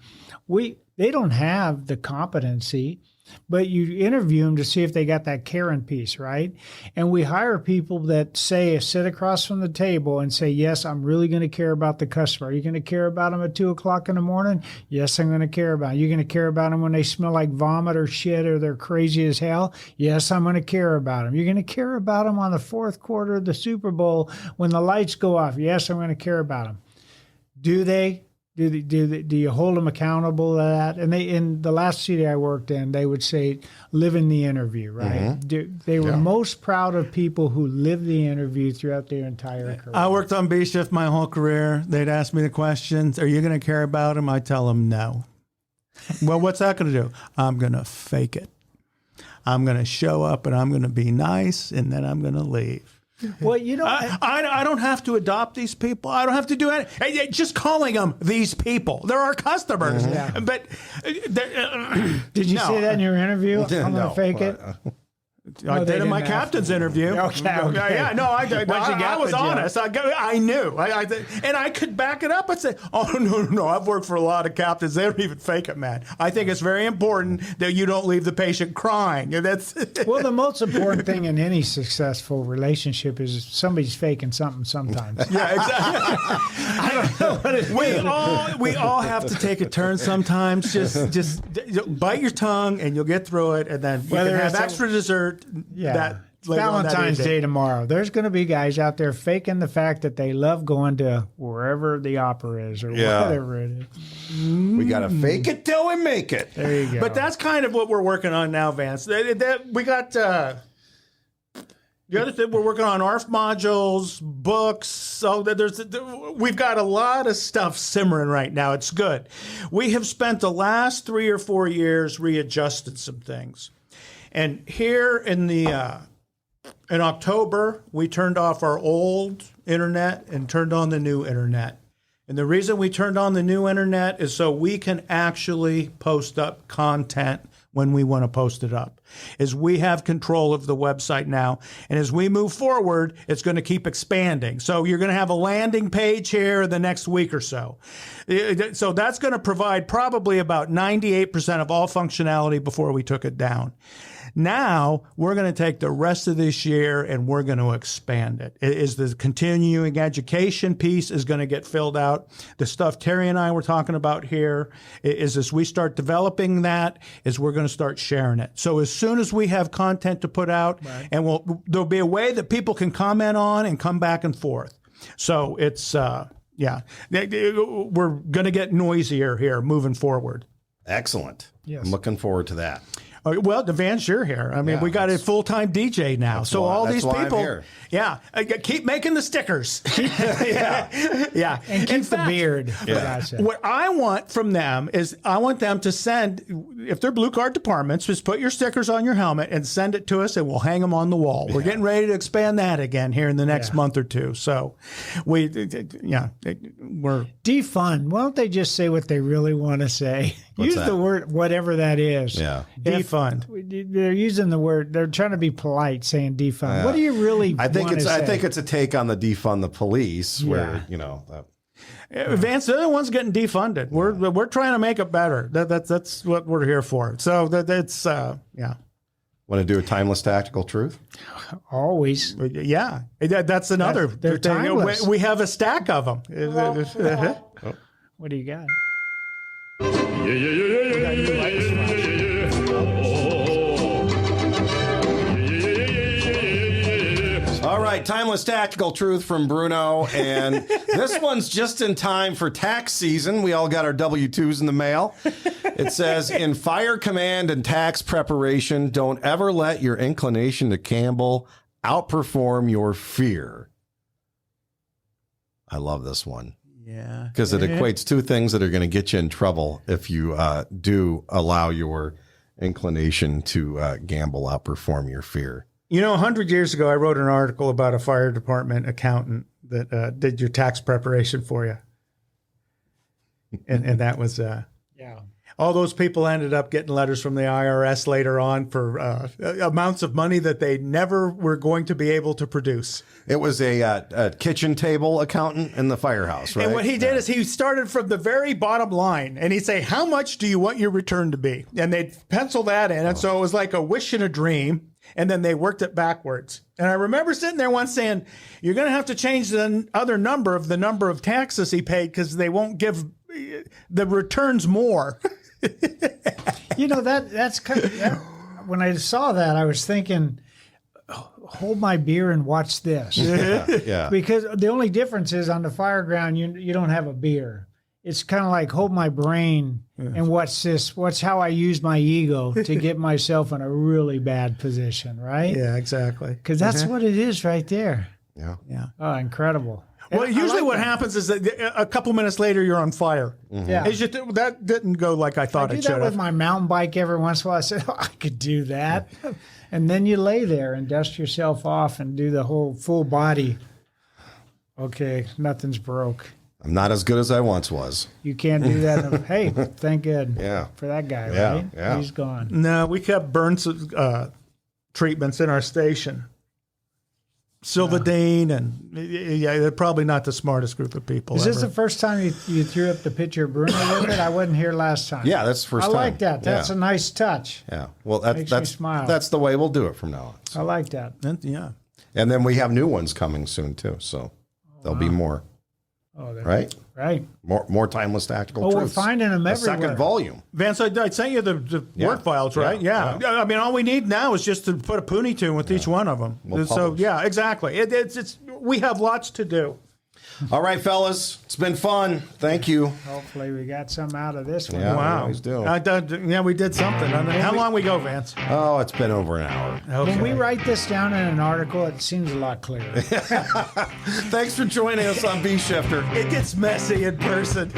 They don't have the competency, but you interview them to see if they got that caring piece, right? And we hire people that sit across from the table and say, yes, I'm really going to care about the customer. Are you going to care about them at 2 o'clock in the morning? Yes, I'm going to care about them. You're going to care about them when they smell like vomit or shit or they're crazy as hell? Yes, I'm going to care about them. You're going to care about them on the fourth quarter of the Super Bowl when the lights go off? Yes, I'm going to care about them. Do they? Do you hold them accountable to that? And in the last city I worked in, they would say, live in the interview, right? They were most proud of people who lived the interview throughout their entire career. I worked on B shift my whole career. They'd ask me the questions, are you going to care about them? I tell them no. Well, what's that going to do? I'm going to fake it. I'm going to show up and I'm going to be nice, and then I'm going to leave. Well, I don't have to adopt these people. I don't have to do anything. Just calling them these people. They're our customers. Yeah. But did you say that in your interview? I'm going to fake it. I did in my captain's interview. Okay. Yeah, no, I was honest. I knew. And I could back it up and say, oh, no. I've worked for a lot of captains. They don't even fake it, man. I think it's very important that you don't leave the patient crying. Well, the most important thing in any successful relationship is somebody's faking something sometimes. Yeah, exactly. I don't know what it is. We all have to take a turn sometimes. Just bite your tongue and you'll get through it. And then you can have extra dessert. Valentine's Day tomorrow. There's going to be guys out there faking the fact that they love going to wherever the opera is or whatever it is. We got to fake it till we make it. There you go. But that's kind of what we're working on now, Vance. We got the other thing, we're working on ARF modules, books. So we've got a lot of stuff simmering right now. It's good. We have spent the last 3 or 4 years readjusted some things. And here in October, we turned off our old internet and turned on the new internet. And the reason we turned on the new internet is so we can actually post up content when we want to post it up. Is we have control of the website now. And as we move forward, it's going to keep expanding. So you're going to have a landing page here the next week or so. So that's going to provide probably about 98% of all functionality before we took it down. Now we're going to take the rest of this year and we're going to expand it. Is the continuing education piece is going to get filled out. The stuff Terry and I were talking about here is as we start developing that, is we're going to start sharing it. So as soon as we have content to put out, right. And there'll be a way that people can comment on and come back and forth. So it's, yeah, we're going to get noisier here moving forward. Excellent. Yes. I'm looking forward to that. Well, Vance, you're here. I mean, we got a full-time DJ now. So all these people, yeah, keep making the stickers. yeah. And keep the beard. Yeah. What I want from them is I want them to send, if they're blue card departments, just put your stickers on your helmet and send it to us and we'll hang them on the wall. We're getting ready to expand that again here in the next month or two. So we're defund. Why don't they just say what they really want to say? Use the word, whatever that is. Yeah. Defund. They're using the word. They're trying to be polite, saying defund. What do you really? I think it's a take on the defund the police, where Vance, they're the ones getting defunded. We're trying to make it better. That's what we're here for. So that's Want to do a timeless tactical truth? Always. Yeah, that's another. They're timeless. We have a stack of them. What do you got? All right, timeless tactical truth from Bruno, and this one's just in time for tax season. We all got our W-2s in the mail. It says, in fire command and tax preparation, don't ever let your inclination to gamble outperform your fear. I love this one. Yeah. Because it equates two things that are going to get you in trouble if you do allow your inclination to gamble outperform your fear. 100 years ago, I wrote an article about a fire department accountant that did your tax preparation for you. And that was, all those people ended up getting letters from the IRS later on for amounts of money that they never were going to be able to produce. It was a kitchen table accountant in the firehouse, right? And what he did is he started from the very bottom line, and he'd say, how much do you want your return to be? And they'd pencil that in. And so it was like a wish and a dream. And then they worked it backwards. And I remember sitting there once saying, you're going to have to change the other number of the number of taxes he paid because they won't give the returns more. That's kind of, when I saw that, I was thinking, hold my beer and watch this. Yeah. Because the only difference is on the fire ground, you don't have a beer. It's kind of like hold my brain and watch how I use my ego to get myself in a really bad position, right? Yeah, exactly. Because that's what it is right there. Yeah. Oh, incredible. Well, usually what happens is that a couple minutes later you're on fire. Mm-hmm. Yeah. That didn't go like I thought it should have. I do that with my mountain bike every once in a while. I said, I could do that. And then you lay there and dust yourself off and do the whole full body. Okay, nothing's broke. I'm not as good as I once was. You can't do that. Hey, thank God for that guy, right? Yeah. He's gone. No, we kept burn treatments in our station. Silvadine, and they're probably not the smartest group of people. Is this the first time you threw up the picture of Bruno with it? I wasn't here last time. Yeah, that's the first time. I like that. That's a nice touch. Yeah. Well, Makes me smile. That's the way we'll do it from now on. So. I like that. Yeah. And then we have new ones coming soon too. So there'll be more. Oh, right. More timeless tactical truths. We're finding them everywhere. A second volume. Vance, I sent you the Word files, right? Yeah. I mean, all we need now is just to put a Poonie tune with each one of them. So, yeah, exactly. It's we have lots to do. All right, fellas. It's been fun. Thank you. Hopefully we got some out of this one. Yeah, wow. We always do. We did something. I mean, how long we go, Vance? Oh, it's been over an hour. Okay. When we write this down in an article, it seems a lot clearer. Thanks for joining us on B Shifter. It gets messy in person.